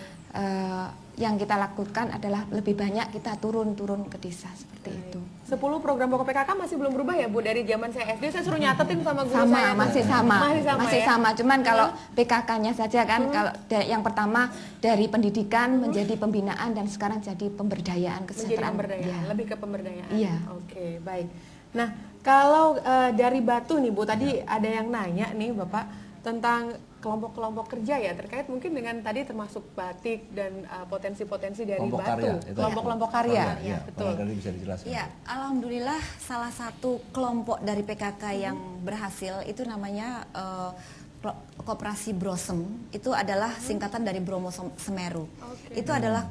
yang kita lakukan adalah lebih banyak kita turun ke desa seperti itu. 10 program pokok PKK masih belum berubah ya Bu? Dari zaman saya SD saya suruh nyatetin sama guru sama, saya. Masih sama. Cuman kalau PKK-nya saja kan, kalau yang pertama dari pendidikan menjadi pembinaan dan sekarang jadi pemberdayaan kesejahteraan. Menjadi pemberdayaan, lebih ke pemberdayaan. Iya. Oke, baik. Nah, kalau dari Batu nih Bu, tadi ada yang nanya nih Bapak tentang kelompok-kelompok kerja ya, terkait mungkin dengan tadi termasuk batik dan potensi-potensi dari kelompok Batu, kelompok-kelompok karya. Ya, betul. Bisa dijelaskan. Ya, alhamdulillah salah satu kelompok dari PKK yang berhasil itu namanya Koperasi Brosem. Itu adalah singkatan dari Bromo Semeru. Itu adalah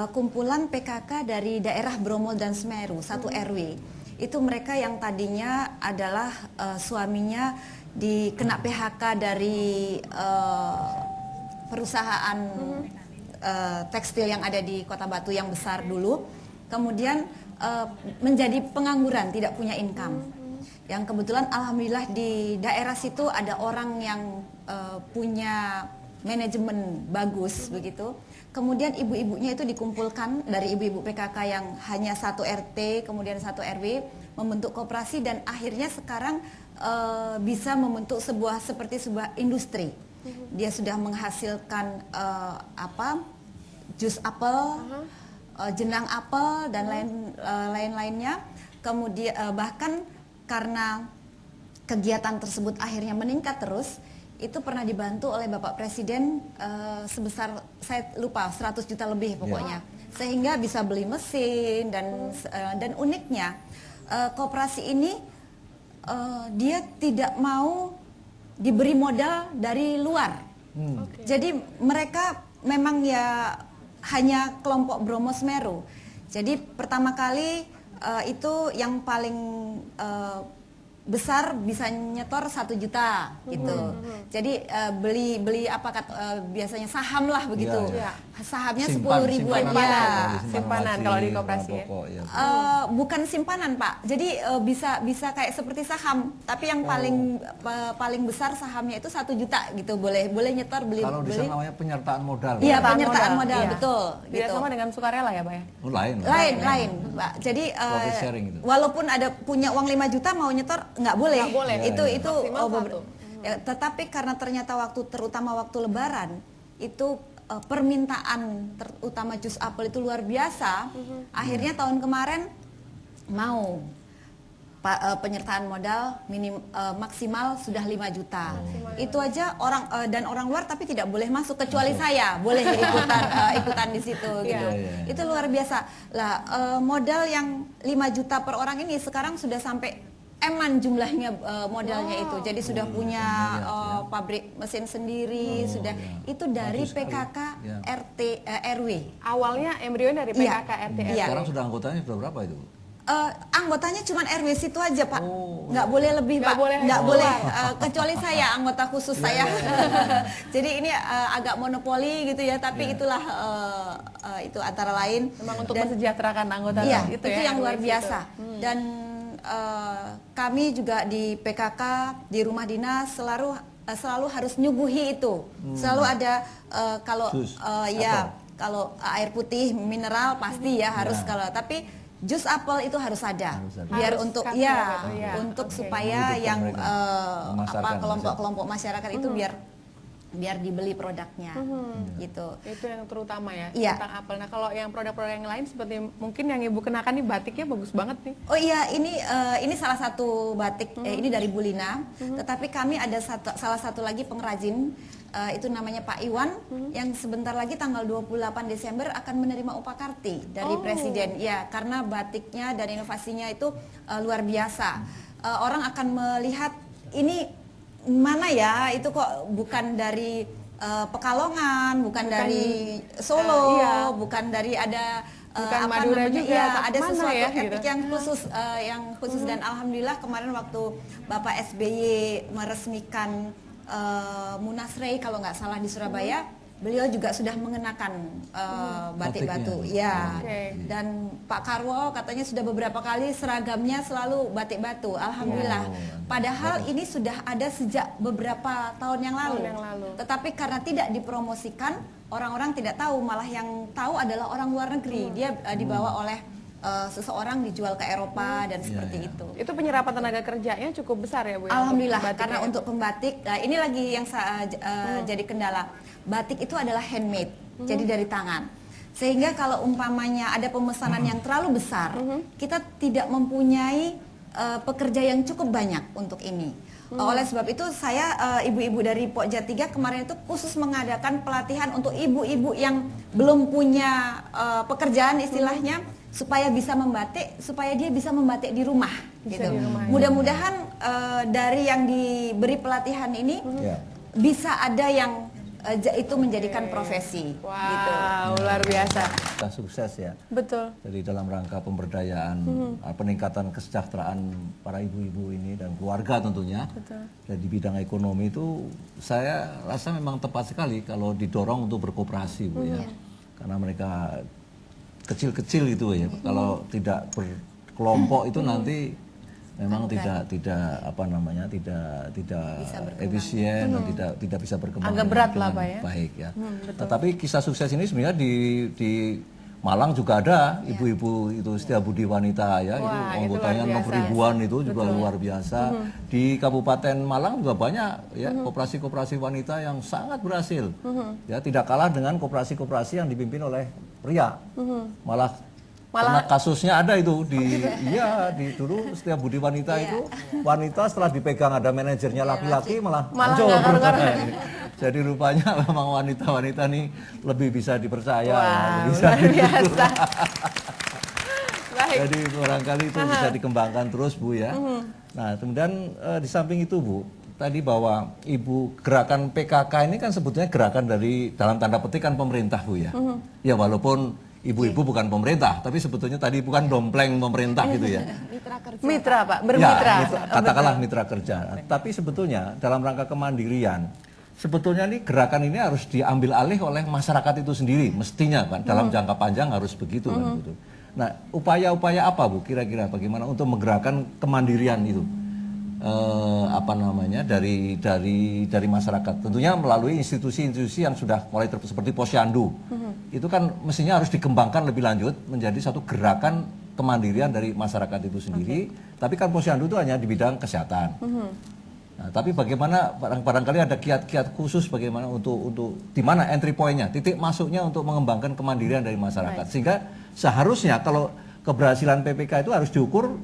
kumpulan PKK dari daerah Bromo dan Semeru, satu RW. Itu mereka yang tadinya adalah suaminya dikena PHK dari perusahaan tekstil yang ada di Kota Batu yang besar dulu, kemudian menjadi pengangguran, tidak punya income. Yang kebetulan alhamdulillah di daerah situ ada orang yang punya manajemen bagus begitu. Kemudian ibu-ibunya itu dikumpulkan dari ibu-ibu PKK yang hanya satu RT, kemudian satu RW, membentuk koperasi dan akhirnya sekarang bisa membentuk seperti sebuah industri. Dia sudah menghasilkan jus apel, jenang apel dan lain-lainnya. Kemudian bahkan karena kegiatan tersebut akhirnya meningkat terus, itu pernah dibantu oleh Bapak Presiden sebesar saya lupa 100 juta lebih pokoknya, sehingga bisa beli mesin dan uniknya koperasi ini dia tidak mau diberi modal dari luar. Jadi mereka memang ya hanya kelompok Bromo Semeru. Jadi pertama kali itu yang paling besar bisa nyetor 1 juta gitu. Jadi beli apa biasanya saham lah begitu. Sahamnya 10 ribuan ya. Simpanan kalau di koperasi ya. Bukan simpanan Pak. Jadi bisa kayak seperti saham, tapi yang paling besar sahamnya itu 1 juta gitu. Boleh nyetor beli. Kalau di sana namanya penyertaan modal. Iya, penyertaan modal betul. Tidak sama dengan sukarela ya Pak ya? Lain Pak. Jadi gitu. walaupun ada punya uang 5 juta mau nyetor nggak boleh. Itu tetapi karena ternyata terutama waktu Lebaran itu permintaan terutama jus apel itu luar biasa. Akhirnya tahun kemarin mau penyertaan modal maksimal sudah 5 juta. Itu aja orang luar tapi tidak boleh masuk kecuali saya boleh ikutan di situ gitu. Itu luar biasa. Lah modal yang 5 juta per orang ini sekarang sudah sampai jumlahnya modalnya itu. Jadi sudah punya pabrik mesin sendiri, itu dari PKK RW. Awalnya embrio dari PKK RT RW. Sekarang sudah anggotanya sudah berapa itu? Anggotanya cuma RW situ aja Pak, nggak boleh lebih Pak, nggak boleh kecuali saya anggota khusus saya. Jadi ini agak monopoli gitu ya, tapi itulah itu antara lain. Memang untuk mensejahterakan anggota itu yang luar biasa. Dan kami juga di PKK di rumah dinas selalu harus nyuguhi itu, selalu ada kalau air putih mineral pasti ya harus tapi jus apel itu harus ada biar untuk untuk supaya yang kelompok-kelompok masyarakat itu biar dibeli produknya gitu. Itu yang terutama ya tentang apel. Nah kalau yang produk-produk yang lain seperti mungkin yang Ibu kenakan nih batiknya bagus banget nih. Oh iya ini salah satu batik ini dari Bulina. Tetapi kami ada salah satu lagi pengrajin itu namanya Pak Iwan yang sebentar lagi tanggal 28 Desember akan menerima upakarti dari Presiden. Ya karena batiknya dan inovasinya itu luar biasa. Orang akan melihat ini mana ya itu kok bukan dari Pekalongan, bukan dari Solo, bukan dari ada Bukan Madura juga, ya, atau ada mana sesuatu ya, etik gitu. yang khusus dan alhamdulillah kemarin waktu Bapak SBY meresmikan Munasrei kalau nggak salah di Surabaya, beliau juga sudah mengenakan batik batu, ya. Dan Pak Karwo katanya sudah beberapa kali seragamnya selalu batik batu, alhamdulillah. Padahal ini sudah ada sejak beberapa tahun yang lalu. Tetapi karena tidak dipromosikan, orang-orang tidak tahu, malah yang tahu adalah orang luar negeri. Dia dibawa oleh seseorang, dijual ke Eropa dan seperti itu. Itu penyerapan tenaga kerjanya cukup besar ya Bu? Alhamdulillah, untuk karena untuk pembatik, nah ini lagi yang jadi kendala. Batik itu adalah handmade, jadi dari tangan. Sehingga kalau umpamanya ada pemesanan yang terlalu besar, kita tidak mempunyai pekerja yang cukup banyak untuk ini. Oleh sebab itu saya ibu-ibu dari Pokja 3 kemarin itu khusus mengadakan pelatihan untuk ibu-ibu yang belum punya pekerjaan istilahnya, supaya bisa membatik, supaya dia bisa membatik di rumah gitu. Mudah-mudahan dari yang diberi pelatihan ini bisa ada yang itu menjadikan profesi. Gitu. Luar biasa. Kita sukses ya. Betul. Jadi dalam rangka pemberdayaan, peningkatan kesejahteraan para ibu-ibu ini dan keluarga tentunya. Betul. Dan di bidang ekonomi itu saya rasa memang tepat sekali kalau didorong untuk berkooperasi Bu ya. Karena mereka kecil-kecil gitu ya. Kalau tidak berkelompok itu nanti memang tidak apa namanya tidak efisien dan tidak bisa berkembang. Agak berat lah Pak ya. Baik ya. Tetapi kisah sukses ini sebenarnya di Malang juga ada ibu-ibu itu Setiabudi Wanita ya. Itu anggotanya 6.000-an itu juga luar biasa. Di Kabupaten Malang juga banyak ya koperasi-koperasi wanita yang sangat berhasil. Ya tidak kalah dengan koperasi-koperasi yang dipimpin oleh pria. Malah karena kasusnya ada itu di dulu Setiabudi Wanita itu wanita setelah dipegang ada manajernya laki-laki malah hancur. Jadi rupanya memang wanita-wanita nih lebih bisa dipercaya, lebih bisa biasa. Jadi barangkali itu bisa dikembangkan terus Bu ya. Nah kemudian di samping itu Bu, tadi bahwa ibu gerakan PKK ini kan sebetulnya gerakan dari dalam tanda petik kan pemerintah Bu ya. Ya walaupun ibu-ibu bukan pemerintah, tapi sebetulnya tadi bukan dompleng pemerintah gitu ya. Mitra Pak, bermitra. Ya, katakanlah mitra kerja. Tapi sebetulnya dalam rangka kemandirian, sebetulnya nih gerakan ini harus diambil alih oleh masyarakat itu sendiri, mestinya kan dalam jangka panjang harus begitu kan gitu. Nah, upaya-upaya apa Bu kira-kira bagaimana untuk menggerakkan kemandirian itu? Apa namanya dari masyarakat tentunya melalui institusi-institusi yang sudah mulai seperti Posyandu itu kan mestinya harus dikembangkan lebih lanjut menjadi satu gerakan kemandirian dari masyarakat itu sendiri. Tapi kan Posyandu itu hanya di bidang kesehatan. Nah, tapi bagaimana barangkali ada kiat-kiat khusus bagaimana untuk di mana entry point-nya, titik masuknya untuk mengembangkan kemandirian dari masyarakat. Sehingga seharusnya kalau keberhasilan PPK itu harus diukur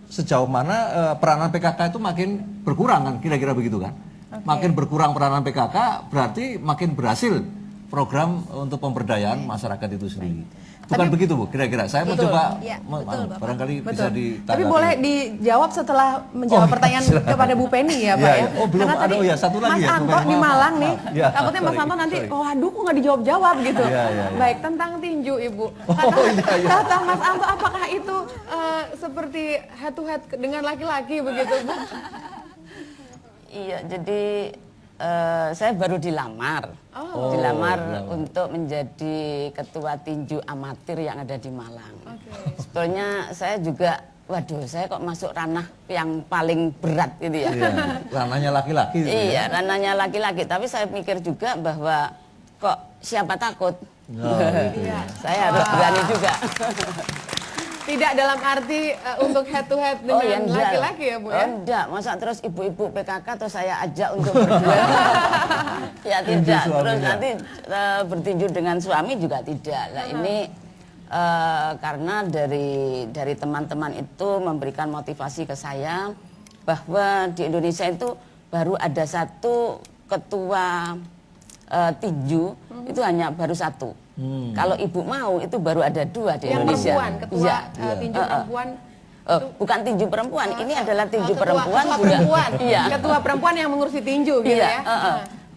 sejauh mana peranan PKK itu makin berkurang kan, kira-kira begitu kan. Makin berkurang peranan PKK berarti makin berhasil program untuk pemberdayaan masyarakat itu sendiri. Bukan begitu Bu, kira-kira. Saya mau coba barangkali bisa ditanggapi. Tapi boleh dijawab setelah menjawab pertanyaan kepada Bu Penny ya Pak ya. Oh belum karena ada, tadi satu lagi Mas ya. Anto di Malang nih, takutnya Mas Anto nanti, waduh kok nggak dijawab-jawab gitu. Baik, tentang tinju Ibu. Kata Mas Anto, apakah itu seperti head to head dengan laki-laki begitu Bu? Iya, jadi saya baru dilamar. Dilamar untuk menjadi ketua tinju amatir yang ada di Malang. Sebetulnya saya juga, waduh, saya kok masuk ranah yang paling berat gitu ya. Ranahnya laki-laki. Iya, ranahnya laki-laki. Tapi saya mikir juga bahwa kok siapa takut? Saya harus berani juga. Tidak dalam arti untuk head to head dengan laki-laki ya Bu ya? Enggak, masa terus ibu-ibu PKK terus saya ajak untuk berduel. Ya tidak, terus nanti bertinju dengan suami juga tidak. Nah ini karena dari teman-teman itu memberikan motivasi ke saya bahwa di Indonesia itu baru ada satu ketua tinju, itu hanya baru satu. Kalau ibu mau itu baru ada 2 di Indonesia. Perempuan, ketua tinju perempuan. Bukan tinju perempuan, ini adalah tinju perempuan ketua juga. Perempuan. Iya. Ketua perempuan yang mengurusi tinju gitu ya.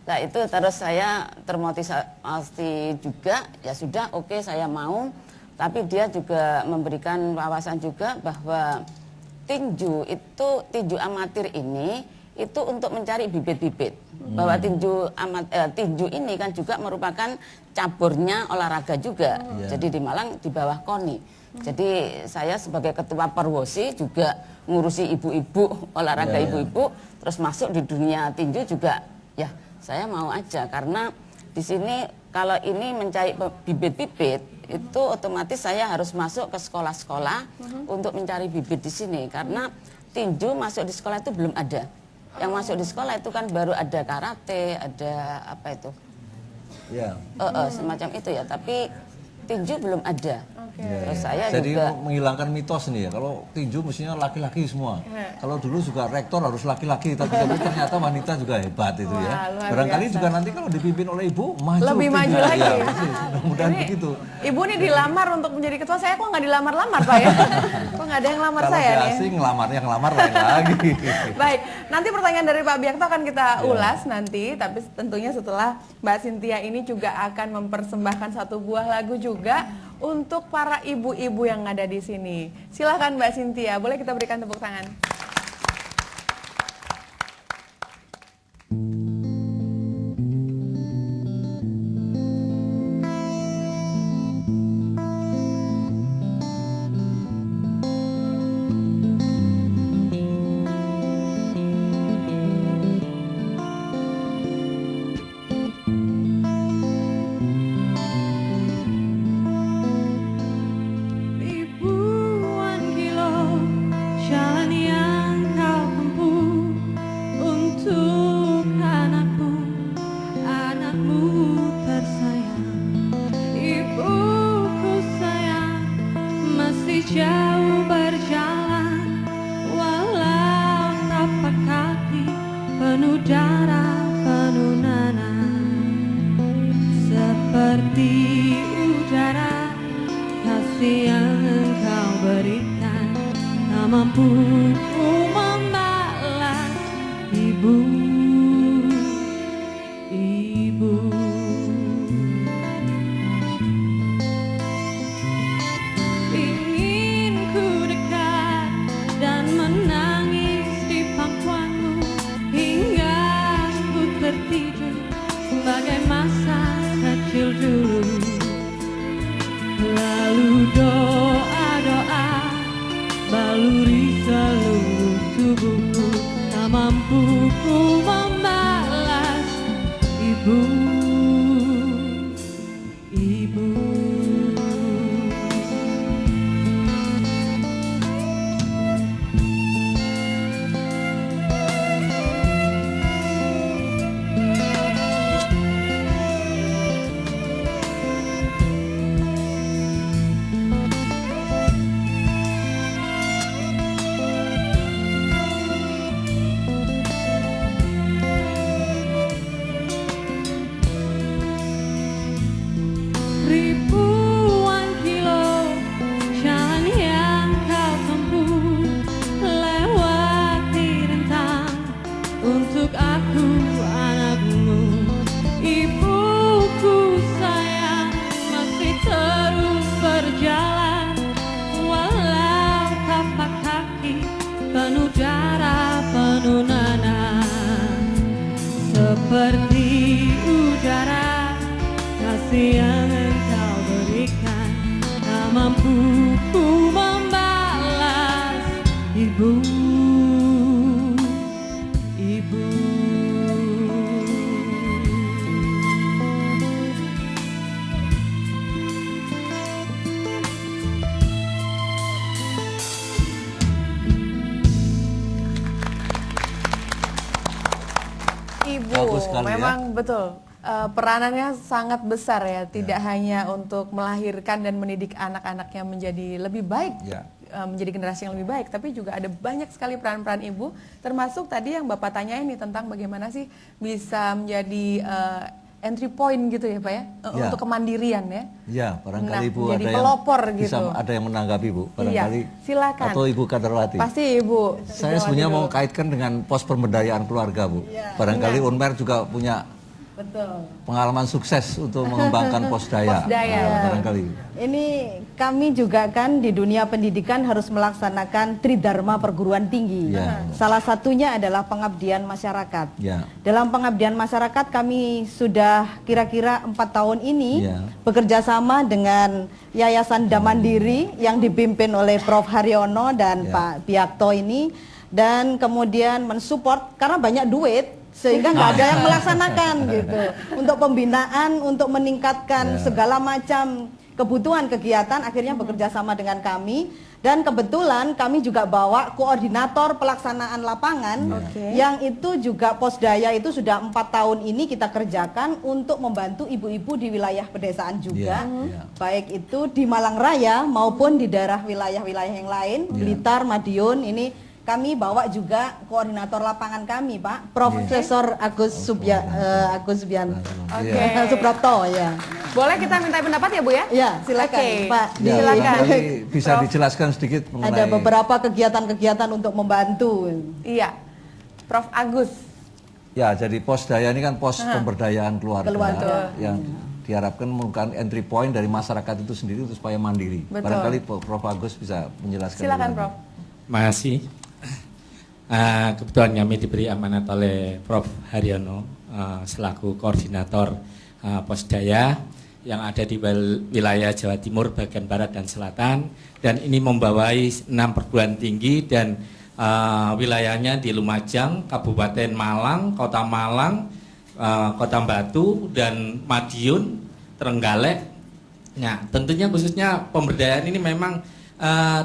Nah itu terus saya termotivasi juga, ya sudah oke, saya mau. tapi dia juga memberikan wawasan juga bahwa tinju amatir ini itu untuk mencari bibit-bibit. Bahwa tinju ini kan juga merupakan caburnya olahraga juga. Jadi di Malang di bawah KONI. Jadi saya sebagai ketua Perwosi juga ngurusi ibu-ibu, olahraga ibu-ibu, terus masuk di dunia tinju juga ya saya mau aja, karena di sini kalau ini mencari bibit-bibit itu otomatis saya harus masuk ke sekolah-sekolah untuk mencari bibit di sini, karena tinju masuk di sekolah itu belum ada. Yang masuk di sekolah itu kan baru ada karate, ada apa itu, semacam itu ya, tapi tinju belum ada. Terus saya jadi juga menghilangkan mitos nih ya, kalau tinju mestinya laki-laki semua. Kalau dulu juga rektor harus laki-laki, tapi ternyata wanita juga hebat itu ya. Barangkali juga nanti kalau dipimpin oleh ibu lebih maju lagi. Ya, mudah-mudahan begitu. Ibu nih dilamar untuk menjadi ketua, saya kok nggak dilamar-lamar Pak ya? Kok nggak ada yang lamar kalau saya nih? Kalau asing ngelamar lain lagi. Baik, nanti pertanyaan dari Pak Biakto akan kita ulas nanti, tapi tentunya setelah Mbak Cynthia ini juga akan mempersembahkan satu buah lagu juga untuk para ibu-ibu yang ada di sini. Silahkan Mbak Cynthia, boleh kita berikan tepuk tangan. Jauh berjalan, walau tapak kaki penuh darah, penuh nanah. Seperti udara, kasih yang engkau berikan, tak mampu ku membalas. Ibu, ibu. Sebagai masa kecil dulu, lalu doa-doa baluri seluruh tubuhku, tak mampu ku membalas. Ibu, ibu. Ribuan kilo jalan yang kau tempuh, lewati rentang untuk aku anakmu. Ibuku sayang masih terus berjalan, walau tapak kaki penuh darah, penuh nanah. Seperti udara, kasih yang engkau berikan, tak mampu ku membalas. Ibu, ibu. Ibu, memang betul. Peranannya sangat besar ya, tidak hanya untuk melahirkan dan mendidik anak-anaknya menjadi lebih baik, menjadi generasi yang lebih baik, tapi juga ada banyak sekali peran-peran ibu, termasuk tadi yang Bapak tanyain nih tentang bagaimana sih bisa menjadi entry point gitu ya Pak ya, untuk kemandirian ya. Ya, barangkali Ibu jadi ada pelopor yang gitu. bisa ada yang menanggapi Bu, barangkali. Silakan. Atau Ibu Kadarwati. Pasti Ibu. Saya sebenarnya mau kaitkan dengan pos pemberdayaan keluarga Bu. Barangkali Unmer juga punya pengalaman sukses untuk mengembangkan Posdaya. Barangkali. Ini kami juga kan di dunia pendidikan harus melaksanakan Tridharma perguruan tinggi. Salah satunya adalah pengabdian masyarakat. Dalam pengabdian masyarakat kami sudah kira-kira 4 tahun ini bekerja sama dengan Yayasan Damandiri yang dipimpin oleh Prof. Haryono dan Pak Biakto ini, dan kemudian mensupport karena banyak duit sehingga nggak ada yang melaksanakan gitu untuk pembinaan, untuk meningkatkan segala macam kebutuhan kegiatan, akhirnya bekerja sama dengan kami. Dan kebetulan kami juga bawa koordinator pelaksanaan lapangan yang itu juga Posdaya itu sudah 4 tahun ini kita kerjakan untuk membantu ibu-ibu di wilayah pedesaan juga, baik itu di Malang Raya maupun di daerah wilayah-wilayah yang lain, Blitar, Madiun. Ini kami bawa juga koordinator lapangan kami, Pak, Profesor Agus Suprapto ya. Boleh kita minta pendapat ya, Bu ya? Ya, silakan, Pak. Silakan. Bisa dijelaskan sedikit mengenai ada beberapa kegiatan-kegiatan untuk membantu. Iya. Prof. Agus. Ya, jadi Posdaya ini kan pos pemberdayaan keluarga yang diharapkan merupakan entry point dari masyarakat itu sendiri untuk supaya mandiri. Barangkali Prof. Agus bisa menjelaskan. Silakan, Prof. Makasih. Kebetulan kami diberi amanat oleh Prof. Haryono selaku koordinator Posdaya yang ada di wilayah Jawa Timur, bagian barat dan selatan, dan ini membawai 6 perguruan tinggi dan wilayahnya di Lumajang, Kabupaten Malang, Kota Malang, Kota Batu, dan Madiun, Trenggalek. Nah, tentunya khususnya pemberdayaan ini memang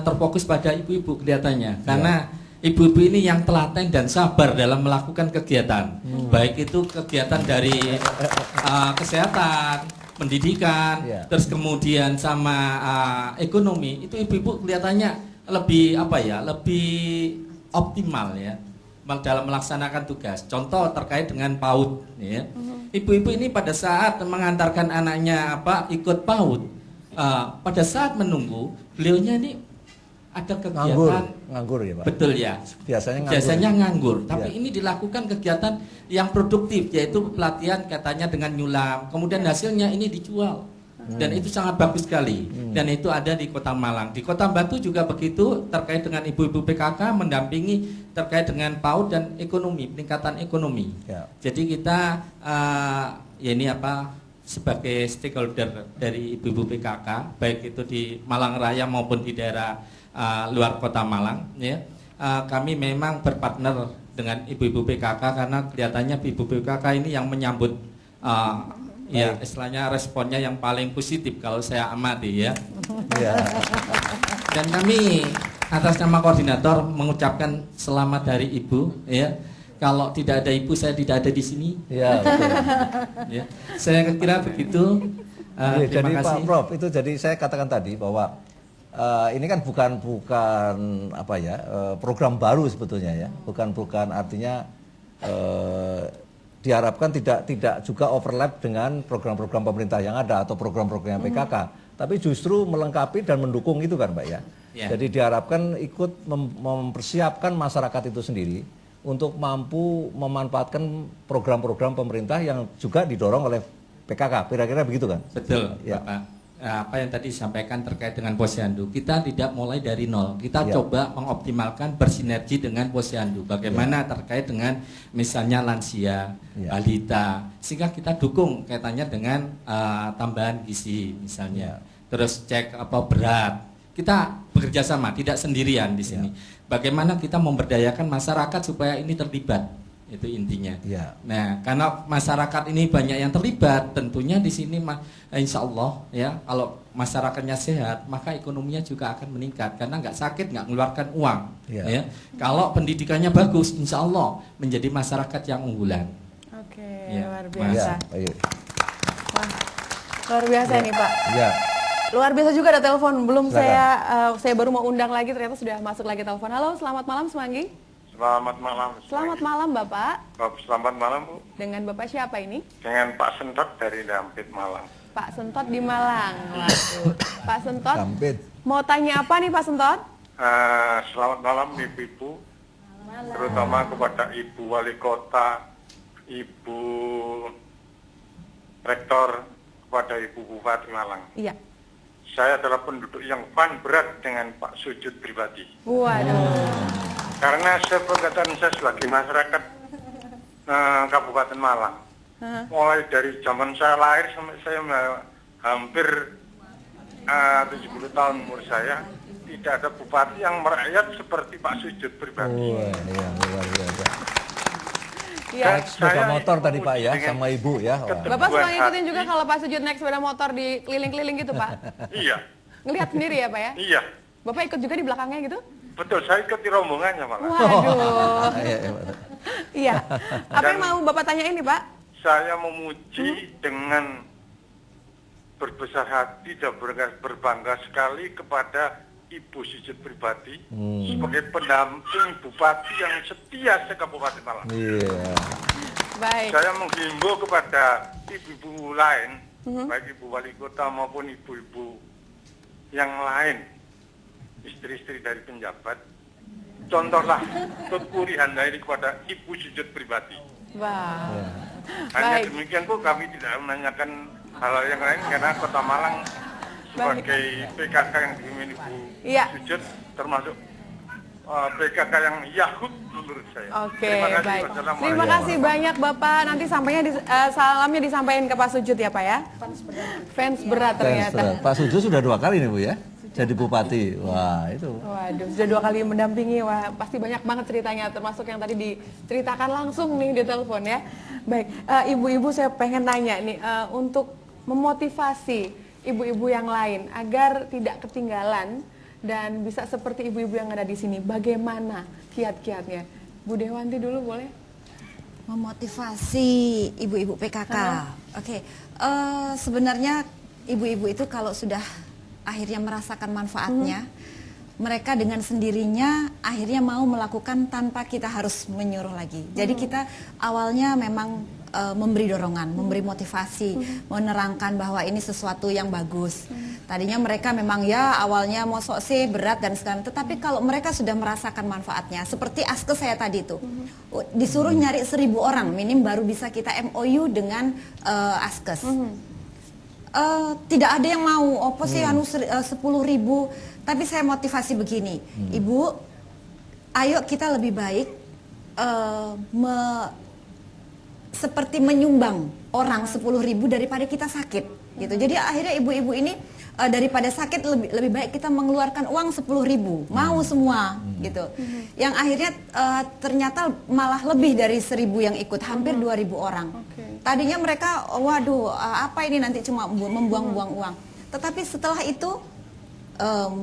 terfokus pada ibu-ibu kelihatannya, karena ibu-ibu ini yang telaten dan sabar dalam melakukan kegiatan, baik itu kegiatan dari kesehatan, pendidikan, terus kemudian sama ekonomi, itu ibu-ibu kelihatannya lebih lebih optimal ya dalam melaksanakan tugas. Contoh terkait dengan PAUD, ya. Ibu-ibu ini pada saat mengantarkan anaknya ikut PAUD, pada saat menunggu beliaunya ini ada kegiatan nganggur ya, Pak. Betul ya. Biasanya nganggur. Tapi ini dilakukan kegiatan yang produktif, yaitu pelatihan katanya dengan nyulam. Kemudian hasilnya ini dijual. Dan itu sangat bagus sekali. Dan itu ada di Kota Malang. Di Kota Batu juga begitu, terkait dengan ibu-ibu PKK mendampingi terkait dengan PAUD dan ekonomi, peningkatan ekonomi. Jadi kita sebagai stakeholder dari ibu-ibu PKK, baik itu di Malang Raya maupun di daerah luar Kota Malang, ya, kami memang berpartner dengan ibu-ibu PKK karena kelihatannya ibu PKK ini yang menyambut ya istilahnya responnya yang paling positif kalau saya amati ya. Dan kami atas nama koordinator mengucapkan selamat dari ibu ya. Kalau tidak ada ibu saya tidak ada di sini. Ya, betul. Ya, saya kira begitu. Jadi Pak Prof, itu jadi saya katakan tadi bahwa ini kan bukan program baru sebetulnya ya, bukan artinya diharapkan tidak juga overlap dengan program-program pemerintah yang ada atau program-program PKK, tapi justru melengkapi dan mendukung itu kan Pak ya. Jadi diharapkan ikut mempersiapkan masyarakat itu sendiri untuk mampu memanfaatkan program-program pemerintah yang juga didorong oleh PKK, kira-kira begitu kan? Betul, ya. Bapak. Apa yang tadi disampaikan terkait dengan Posyandu, kita tidak mulai dari nol, kita coba mengoptimalkan bersinergi dengan Posyandu, bagaimana terkait dengan misalnya lansia, balita, sehingga kita dukung kaitannya dengan tambahan gizi misalnya, terus cek berat, kita bekerja sama, tidak sendirian di sini. Bagaimana kita memberdayakan masyarakat supaya ini terlibat. Itu intinya. Nah, karena masyarakat ini banyak yang terlibat, tentunya di sini insya Allah ya, kalau masyarakatnya sehat, maka ekonominya juga akan meningkat karena nggak sakit, nggak mengeluarkan uang. Ya. Kalau pendidikannya bagus, insya Allah menjadi masyarakat yang unggulan. Luar biasa. Wah, luar biasa nih Pak. Luar biasa juga ada telepon. Belum saya baru mau undang lagi, ternyata sudah masuk lagi telepon. Halo, selamat malam Semanggi. Selamat malam. Selamat malam Bapak. Selamat malam Bu. Dengan Bapak siapa ini? Dengan Pak Sentot dari Dampit Malang. Pak Sentot di Malang. Waduh. Pak Sentot. Mau tanya apa nih Pak Sentot? Selamat malam Ibu. Terutama kepada Ibu Wali Kota, Ibu Rektor, kepada Ibu Bupati Malang. Iya. Saya adalah penduduk yang paling berat dengan Pak Sujud pribadi. Waduh. Karena sepengetahuan saya sebagai masyarakat Kabupaten Malang, mulai dari zaman saya lahir sampai saya hampir 70 tahun umur saya, tidak ada bupati yang merakyat seperti Pak Sujud pribadi. Iya, luar biasa. Iya. Naik sepeda motor tadi Pak ya, sama Ibu ya. Wah. Bapak suka ngikutin juga kalau Pak Sujud naik sepeda motor di keliling-keliling gitu Pak? Iya. Ngelihat sendiri ya Pak ya? Iya. Bapak ikut juga di belakangnya gitu? Betul, saya ikut di rombongannya malah. Waduh. Iya. Apa Dan yang mau Bapak tanya ini Pak? Saya memuji dengan berbesar hati dan berbangga sekali kepada Ibu Sujud pribadi sebagai pendamping bupati yang setia se-Kabupaten Malang. Iya. Baik. Saya menghimbau kepada ibu-ibu lain, baik ibu wali kota maupun ibu-ibu yang lain, istri-istri dari penjabat, contohlah Tutpuri Handa ini kepada Ibu Sujud pribadi. Wah. Hanya Baik. demikian kok kami tidak menanyakan hal yang lain karena Kota Malang sebagai PKK yang dipimpin Ibu Sujud termasuk PKK yang Yahud menurut saya. Oke, Terima kasih. baik. Wassalamualaikum. Terima kasih banyak Bapak. Nanti sampainya salamnya disampaikan ke Pak Sujud ya Pak ya. Fans berat ternyata. Pak Sujud sudah 2 kali nih Bu ya, jadi bupati. Wah itu. Waduh, sudah 2 kali mendampingi. Wah, pasti banyak banget ceritanya, termasuk yang tadi diceritakan langsung nih di telepon ya. Baik, ibu-ibu saya pengen tanya nih, untuk memotivasi ibu-ibu yang lain agar tidak ketinggalan dan bisa seperti ibu-ibu yang ada di sini, bagaimana kiat-kiatnya? Bu Dewanti dulu boleh? Memotivasi ibu-ibu PKK. Oke, sebenarnya ibu-ibu itu kalau sudah akhirnya merasakan manfaatnya, mereka dengan sendirinya akhirnya mau melakukan tanpa kita harus menyuruh lagi. Jadi kita awalnya memang memberi dorongan, memberi motivasi, menerangkan bahwa ini sesuatu yang bagus. Tadinya mereka memang ya awalnya mosok sih berat dan sekarang, tetapi kalau mereka sudah merasakan manfaatnya, seperti askes saya tadi tuh, disuruh nyari 1000 orang minim baru bisa kita MOU dengan askes. Tidak ada yang mau, opo sih 10.000, tapi saya motivasi begini, Ibu, ayo kita lebih baik seperti menyumbang orang 10.000 daripada kita sakit gitu. Jadi akhirnya ibu-ibu ini daripada sakit lebih baik kita mengeluarkan uang 10.000, mau semua gitu. Yang akhirnya ternyata malah lebih dari 1.000 yang ikut, hampir 2.000 orang. Tadinya mereka waduh apa ini nanti cuma membuang-buang uang. Tetapi setelah itu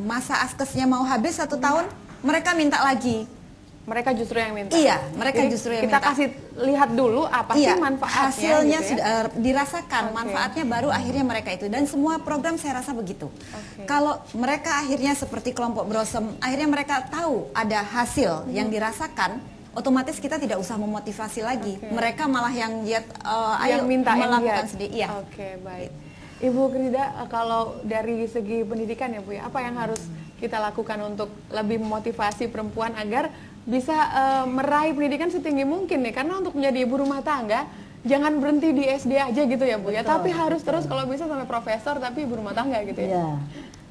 masa askesnya mau habis 1 tahun, mereka minta lagi. Mereka justru yang minta. Iya, mereka jadi justru yang kita minta. kasih lihat dulu apa sih manfaatnya. Hasilnya gitu ya? sudah dirasakan, manfaatnya baru akhirnya mereka itu. Dan semua program saya rasa begitu. Kalau mereka akhirnya seperti kelompok Brosem, akhirnya mereka tahu ada hasil yang dirasakan, otomatis kita tidak usah memotivasi lagi. Mereka malah yang giat, ayo minta, melakukan sendiri. Iya. Oke, baik. Ibu Krida, kalau dari segi pendidikan ya Bu ya, apa yang harus kita lakukan untuk lebih memotivasi perempuan agar bisa meraih pendidikan setinggi mungkin nih? Karena untuk menjadi ibu rumah tangga jangan berhenti di SD aja gitu ya Bu ya, tapi harus terus kalau bisa sampai profesor tapi ibu rumah tangga gitu ya.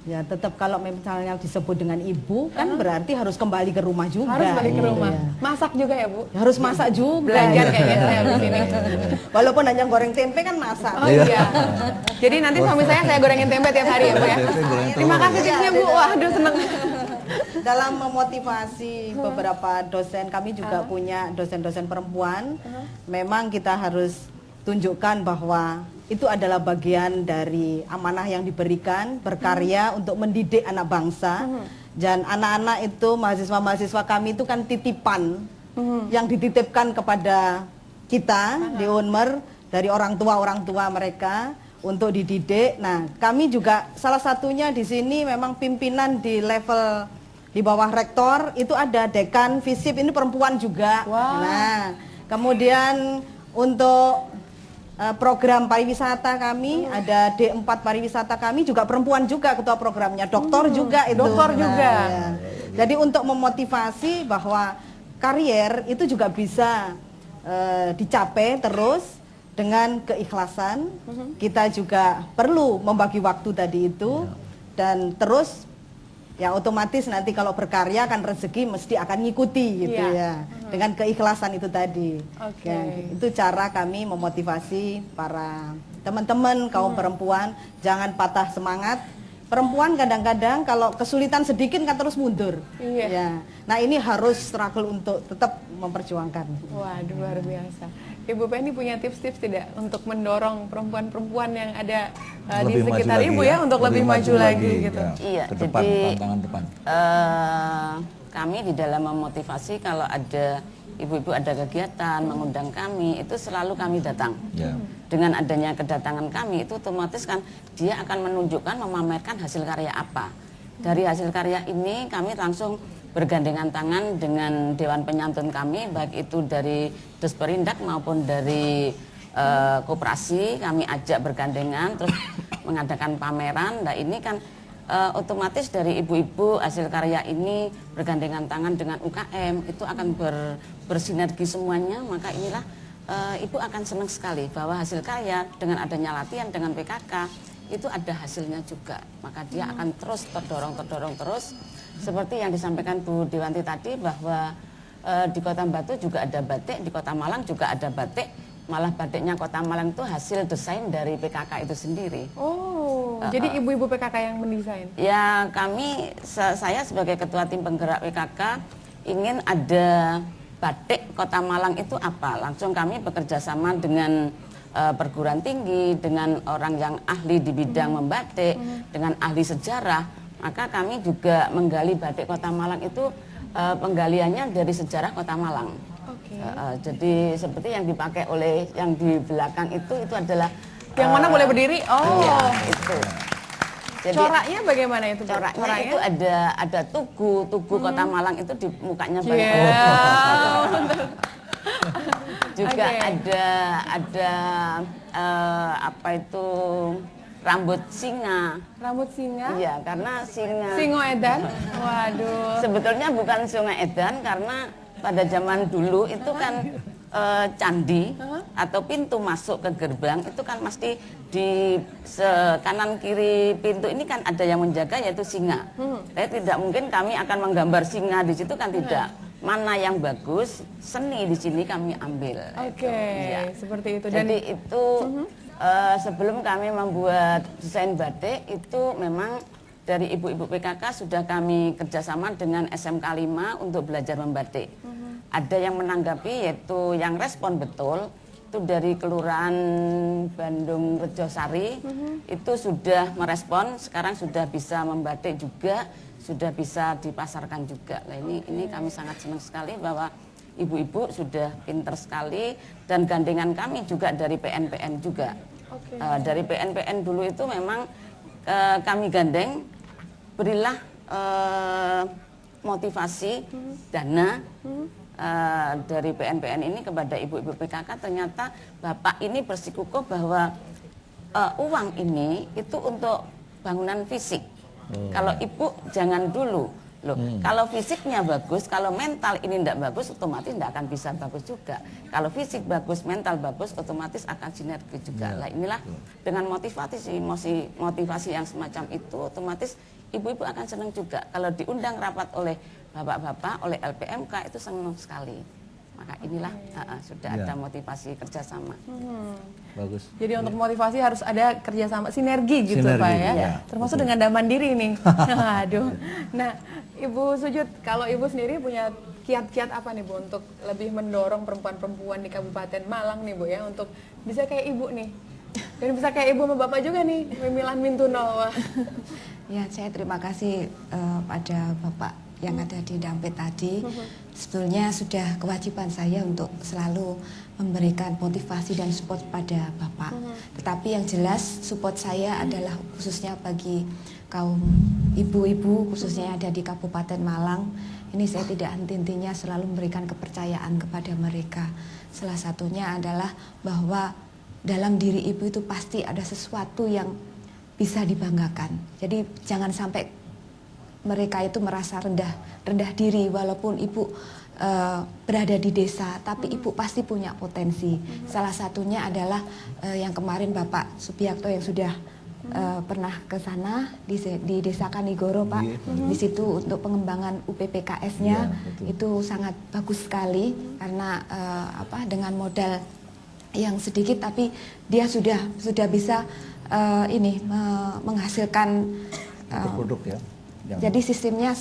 Ya tetap kalau misalnya disebut dengan ibu kan berarti harus kembali ke rumah juga. Harus balik ke rumah. Masak juga ya Bu? Harus masak juga. Belajar kayaknya saya di sini. Walaupun hanya goreng tempe kan masak. Oh iya. Jadi nanti suami saya gorengin tempe tiap hari ya Bu ya. Terima kasih tipsnya Bu. Waduh seneng. Dalam memotivasi beberapa dosen, kami juga punya dosen-dosen perempuan. Memang kita harus tunjukkan bahwa itu adalah bagian dari amanah yang diberikan, berkarya untuk mendidik anak bangsa. Dan anak-anak itu, mahasiswa-mahasiswa kami itu kan titipan yang dititipkan kepada kita di Unmer dari orang tua mereka untuk dididik. Nah, kami juga salah satunya di sini memang pimpinan di level di bawah rektor itu ada dekan FISIP, ini perempuan juga. Nah, kemudian untuk program pariwisata kami ada D4 pariwisata kami juga perempuan juga ketua programnya, doktor juga itu. Dokter juga. Ya. Jadi untuk memotivasi bahwa karier itu juga bisa dicapai terus dengan keikhlasan. Kita juga perlu membagi waktu tadi itu, dan terus ya otomatis nanti kalau berkarya kan rezeki mesti akan ngikuti gitu ya. Dengan keikhlasan itu tadi. Ya, itu cara kami memotivasi para teman-teman kaum perempuan, jangan patah semangat. Perempuan kadang-kadang kalau kesulitan sedikit kan terus mundur. Ya. Nah, ini harus struggle untuk tetap memperjuangkan. Waduh, luar biasa. Ibu Penny punya tips-tips tidak untuk mendorong perempuan-perempuan yang ada di sekitar Ibu ya untuk lebih maju lagi gitu? Iya, ke depan, jadi tantangan depan. Kami di dalam memotivasi kalau ada ibu-ibu ada kegiatan mengundang kami, itu selalu kami datang. Dengan adanya kedatangan kami itu otomatis kan dia akan menunjukkan, memamerkan hasil karya apa. Dari hasil karya ini kami langsung bergandengan tangan dengan Dewan Penyantun kami, baik itu dari Desperindak maupun dari koperasi, kami ajak bergandengan terus mengadakan pameran. Nah ini kan otomatis dari ibu-ibu hasil karya ini bergandengan tangan dengan UKM itu akan bersinergi semuanya, maka inilah ibu akan senang sekali bahwa hasil karya dengan adanya latihan dengan PKK itu ada hasilnya juga, maka dia akan terus terdorong terus seperti yang disampaikan Bu Dewanti tadi bahwa di Kota Batu juga ada batik, di Kota Malang juga ada batik, malah batiknya Kota Malang itu hasil desain dari PKK itu sendiri. Jadi ibu-ibu PKK yang mendesain? Ya saya sebagai ketua tim penggerak PKK ingin ada batik Kota Malang itu apa, langsung kami bekerja sama dengan perguruan tinggi, dengan orang yang ahli di bidang membatik, dengan ahli sejarah, maka kami juga menggali batik Kota Malang itu penggaliannya dari sejarah Kota Malang. Jadi seperti yang dipakai oleh yang di belakang itu adalah yang mana boleh berdiri? Iya, itu. Jadi, coraknya bagaimana itu? Coraknya itu ada tugu Kota Malang itu di mukanya banyak. Juga ada apa itu rambut singa. Rambut singa? Iya, karena singa. Singo Edan? Waduh. Sebetulnya bukan singo Edan karena pada zaman dulu itu kan candi atau pintu masuk ke gerbang itu kan mesti di kanan kiri pintu ini kan ada yang menjaga yaitu singa. Tidak mungkin kami akan menggambar singa di situ kan tidak. Mana yang bagus, seni di sini kami ambil. Seperti itu. Jadi itu sebelum kami membuat desain batik itu memang dari ibu-ibu PKK sudah kami kerjasama dengan SMK 5 untuk belajar membatik. Ada yang menanggapi yaitu yang respon betul itu dari Kelurahan Bandung Rejosari itu sudah merespon, sekarang sudah bisa membatik juga, sudah bisa dipasarkan juga. Nah ini kami sangat senang sekali bahwa ibu-ibu sudah pinter sekali dan gandengan kami juga dari PNPN juga. Dari PNPN dulu itu memang kami gandeng, berilah motivasi dana dari PNPN ini kepada ibu-ibu PKK. Ternyata Bapak ini bersikukuh bahwa uang ini itu untuk bangunan fisik. Kalau ibu jangan dulu loh. Kalau fisiknya bagus, kalau mental ini tidak bagus, otomatis tidak akan bisa bagus juga. Kalau fisik bagus, mental bagus, otomatis akan sinergi juga. Lah inilah dengan motivasi yang semacam itu, otomatis ibu-ibu akan senang juga. Kalau diundang rapat oleh bapak-bapak, oleh LPMK itu senang sekali. Maka inilah sudah ada motivasi kerjasama. Bagus. Jadi untuk motivasi harus ada kerjasama, sinergi gitu Pak ya. Termasuk dengan Dan Mandiri nih. Aduh. Nah, Ibu Sujud, kalau Ibu sendiri punya kiat-kiat apa nih Bu untuk lebih mendorong perempuan-perempuan di Kabupaten Malang nih Bu ya untuk bisa kayak Ibu nih. Dan bisa kayak Ibu sama Bapak juga nih, Memilan Mintuno. Ya, saya terima kasih pada Bapak yang ada di Dampit tadi. Sebetulnya sudah kewajiban saya untuk selalu memberikan motivasi dan support pada Bapak. Tetapi yang jelas support saya adalah khususnya bagi kaum ibu-ibu khususnya yang ada di Kabupaten Malang. Ini saya tidak henti-hentinya selalu memberikan kepercayaan kepada mereka. Salah satunya adalah bahwa dalam diri ibu itu pasti ada sesuatu yang bisa dibanggakan. Jadi jangan sampai mereka itu merasa rendah diri walaupun ibu berada di desa, tapi ibu pasti punya potensi. Salah satunya adalah yang kemarin Bapak Subiakto yang sudah pernah ke sana di Desa Kanigoro, Pak. Di situ untuk pengembangan UPPKS-nya itu sangat bagus sekali karena dengan modal yang sedikit tapi dia sudah bisa menghasilkan produk ya. Jadi sistemnya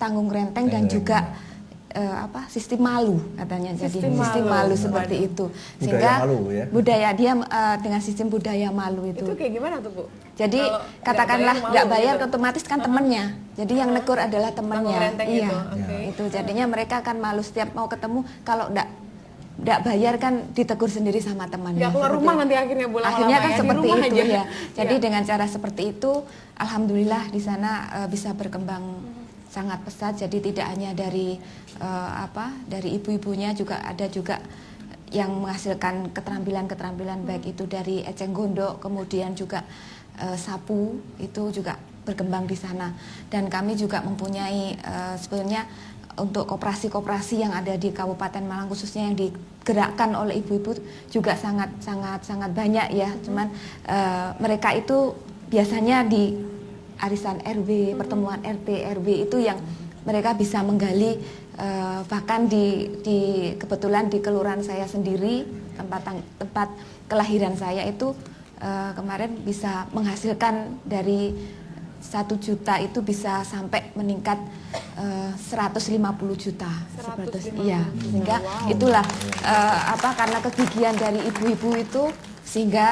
tanggung renteng dan juga sistem malu katanya, jadi sistem malu seperti itu, sehingga budaya dia dengan sistem budaya malu itu kayak gimana tuh Bu? Jadi katakanlah nggak bayar otomatis kan temennya, jadi yang negur adalah temennya, iya itu jadinya mereka akan malu setiap mau ketemu, kalau nggak bayar kan ditegur sendiri sama temannya. Nggak keluar rumah nanti akhirnya Bu, akhirnya kan seperti itu aja. Ya. Jadi dengan cara seperti itu, alhamdulillah di sana bisa berkembang sangat pesat. Jadi tidak hanya dari dari ibu-ibunya, juga ada juga yang menghasilkan keterampilan baik itu dari eceng gondok, kemudian juga sapu itu juga berkembang di sana. Dan kami juga mempunyai sebenarnya untuk koperasi-koperasi yang ada di Kabupaten Malang khususnya yang digerakkan oleh ibu-ibu juga sangat banyak ya. Cuman mereka itu biasanya di arisan RW, pertemuan RT, RW itu yang mereka bisa menggali, bahkan kebetulan di kelurahan saya sendiri, tempat kelahiran saya itu kemarin bisa menghasilkan dari 1 juta itu bisa sampai meningkat 150 juta. Iya, sehingga itulah karena kegigihan dari ibu-ibu itu sehingga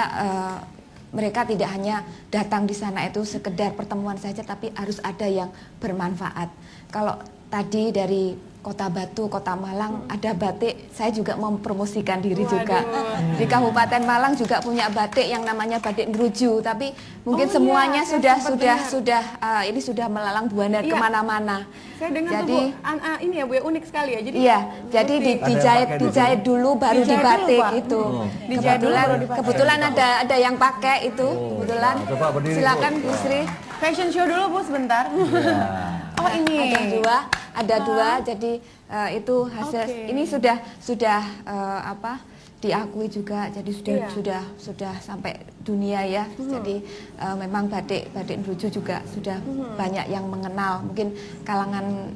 mereka tidak hanya datang di sana itu sekedar pertemuan saja, tapi harus ada yang bermanfaat. Kalau tadi dari Kota Batu, Kota Malang ada batik, saya juga mempromosikan diri juga. Di Kabupaten Malang juga punya batik yang namanya batik Ngeruju, tapi mungkin semuanya sudah melalang buana kemana-mana. Saya dengar jadi, tuh Bu, ini ya Bu ya, unik sekali ya. Jadi jadi dijahit dulu baru dibatik itu. Kebetulan ada yang pakai itu, kebetulan. Silakan Bu Sri. Fashion show dulu Bu sebentar. Oh ini ada dua, jadi itu hasil ini sudah diakui juga, jadi sudah sampai dunia ya. Jadi memang batik Ngeruju juga sudah banyak yang mengenal, mungkin kalangan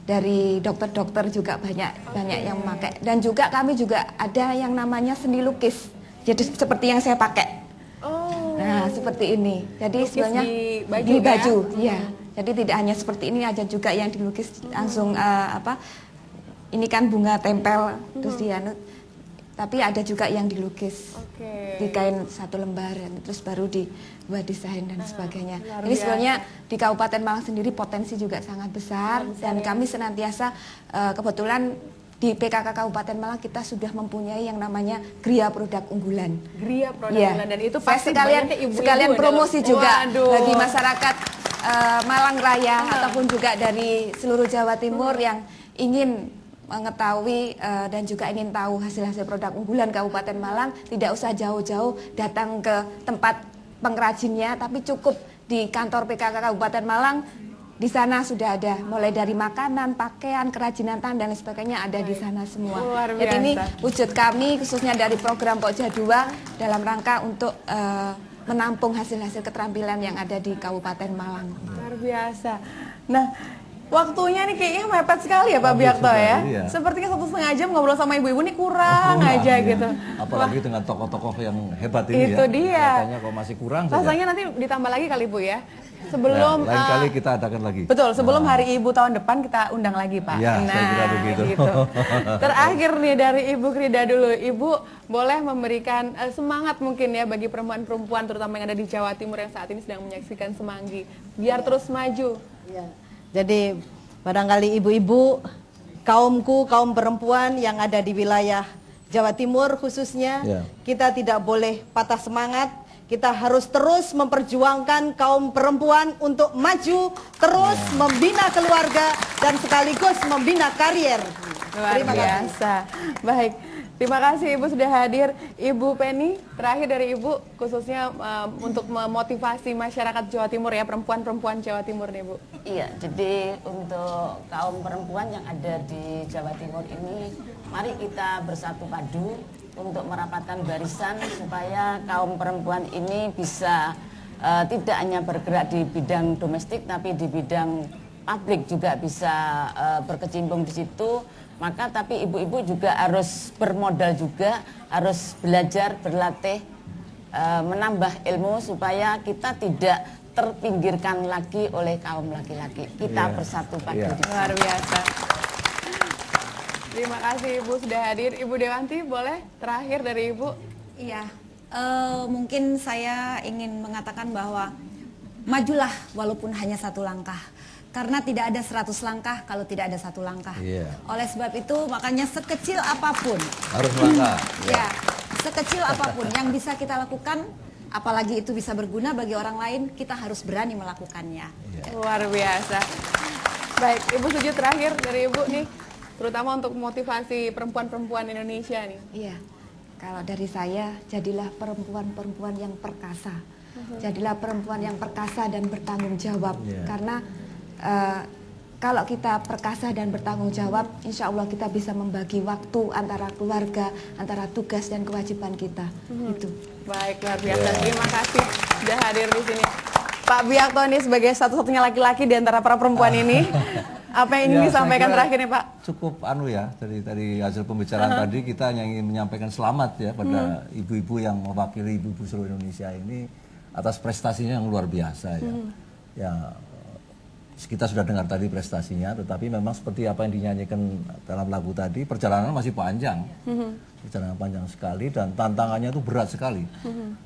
dari dokter-dokter juga banyak yang memakai, dan juga kami juga ada yang namanya seni lukis, jadi seperti yang saya pakai. Nah seperti ini, jadi sebenarnya di baju, ya. Jadi tidak hanya seperti ini, ada juga yang dilukis langsung ini kan bunga tempel terus tapi ada juga yang dilukis di kain 1 lembar terus baru dibuat desain dan sebagainya. Jadi sebenarnya di Kabupaten Malang sendiri potensi juga sangat besar dan kami senantiasa kebetulan di PKK Kabupaten Malang kita sudah mempunyai yang namanya Gria Produk Unggulan. Gria Produk Unggulan, dan itu pasti sekalian promosi juga bagi masyarakat Malang Raya ataupun juga dari seluruh Jawa Timur yang ingin mengetahui dan juga ingin tahu hasil-hasil produk unggulan Kabupaten Malang, tidak usah jauh-jauh datang ke tempat pengrajinnya, tapi cukup di kantor PKK Kabupaten Malang. Di sana sudah ada, mulai dari makanan, pakaian, kerajinan tangan dan sebagainya ada di sana semua. Jadi ini wujud kami khususnya dari program Pokja 2 dalam rangka untuk menampung hasil-hasil keterampilan yang ada di Kabupaten Malang. Luar biasa. Nah, waktunya nih kayaknya mepet sekali ya Pak Biakto ya. Iya. Sepertinya 1,5 jam ngobrol sama ibu-ibu nih kurang aja gitu. Apalagi dengan tokoh-tokoh yang hebat ini itu dia. Katanya kok masih kurang rasanya nanti ditambah lagi kali Bu ya. Sebelum lain kali kita adakan lagi. Betul, sebelum Hari Ibu tahun depan kita undang lagi Pak. Ya, saya kira begitu. Gitu. Terakhir nih dari Ibu Krida dulu, Ibu boleh memberikan semangat mungkin ya bagi perempuan-perempuan terutama yang ada di Jawa Timur yang saat ini sedang menyaksikan Semanggi, biar terus maju. Ya. Jadi barangkali ibu-ibu, kaumku, kaum perempuan yang ada di wilayah Jawa Timur khususnya, kita tidak boleh patah semangat. Kita harus terus memperjuangkan kaum perempuan untuk maju, terus membina keluarga dan sekaligus membina karier. Luar biasa. Baik, Terima kasih Ibu sudah hadir. Ibu Penny, terakhir dari Ibu khususnya untuk memotivasi masyarakat Jawa Timur ya, perempuan-perempuan Jawa Timur nih Bu. Iya, jadi untuk kaum perempuan yang ada di Jawa Timur ini, mari kita bersatu padu untuk merapatkan barisan supaya kaum perempuan ini bisa tidak hanya bergerak di bidang domestik, tapi di bidang publik juga bisa berkecimpung di situ. Maka tapi ibu-ibu juga harus bermodal juga, harus belajar, berlatih, menambah ilmu supaya kita tidak terpinggirkan lagi oleh kaum laki-laki. Kita bersatu padu. Luar biasa. Terima kasih Ibu sudah hadir. Ibu Dewanti, boleh terakhir dari Ibu? Iya, mungkin saya ingin mengatakan bahwa majulah walaupun hanya satu langkah. Karena tidak ada 100 langkah kalau tidak ada satu langkah. Oleh sebab itu makanya sekecil apapun harus langkah. Ya, sekecil apapun yang bisa kita lakukan, apalagi itu bisa berguna bagi orang lain, kita harus berani melakukannya. Luar biasa. Baik, Ibu Suju terakhir dari Ibu nih, terutama untuk motivasi perempuan-perempuan Indonesia nih. Iya, kalau dari saya, jadilah perempuan-perempuan yang perkasa. Jadilah perempuan yang perkasa dan bertanggung jawab. Karena kalau kita perkasa dan bertanggung jawab, insya Allah kita bisa membagi waktu antara keluarga, antara tugas dan kewajiban kita. Itu. Baik, luar biasa. Terima kasih sudah hadir di sini. Pak Biakto ini sebagai satu-satunya laki-laki di antara para perempuan ini, apa yang ingin disampaikan terakhir nih Pak? Cukup dari hasil pembicaraan tadi kita hanya ingin menyampaikan selamat ya pada ibu-ibu yang mewakili ibu-ibu seluruh Indonesia ini atas prestasinya yang luar biasa ya. Ya, kita sudah dengar tadi prestasinya, tetapi memang seperti apa yang dinyanyikan dalam lagu tadi, perjalanan masih panjang. Perjalanan panjang sekali dan tantangannya itu berat sekali.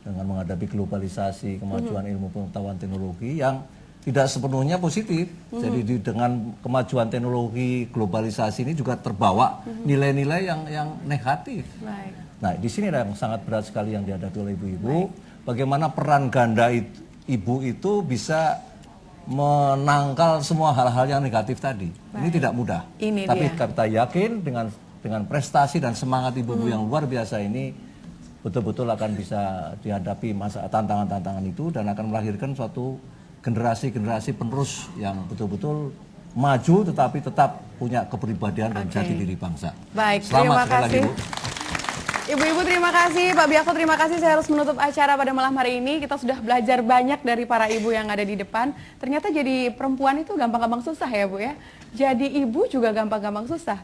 Dengan menghadapi globalisasi, kemajuan ilmu pengetahuan teknologi yang tidak sepenuhnya positif. Jadi dengan kemajuan teknologi, globalisasi ini juga terbawa nilai-nilai yang negatif. Nah, di sini ada yang sangat berat sekali yang dihadapi oleh ibu-ibu. Bagaimana peran ganda ibu itu bisa menangkal semua hal-hal yang negatif tadi. Ini tidak mudah. Tapi kita yakin dengan prestasi dan semangat ibu-ibu yang luar biasa ini betul-betul akan bisa dihadapi masa tantangan-tantangan itu dan akan melahirkan suatu generasi-generasi penerus yang betul-betul maju tetapi tetap punya kepribadian dan jati diri bangsa. Baik, selamat terima kasih. Ibu-ibu terima kasih, Pak Biakto terima kasih. Saya harus menutup acara pada malam hari ini. Kita sudah belajar banyak dari para ibu yang ada di depan. Ternyata jadi perempuan itu gampang-gampang susah ya Bu ya. Jadi ibu juga gampang-gampang susah.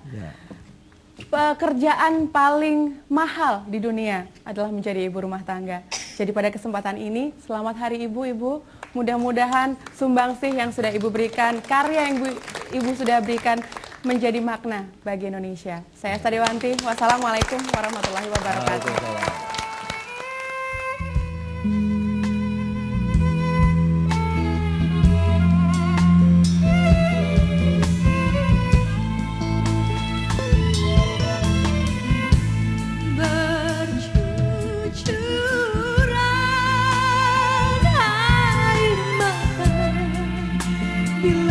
Pekerjaan paling mahal di dunia adalah menjadi ibu rumah tangga. Jadi pada kesempatan ini, selamat Hari Ibu, Ibu. Mudah-mudahan sumbangsih yang sudah Ibu berikan, karya yang Ibu sudah berikan menjadi makna bagi Indonesia. Saya Sadewanti, wassalamualaikum warahmatullahi wabarakatuh. Bercucuran air mata bila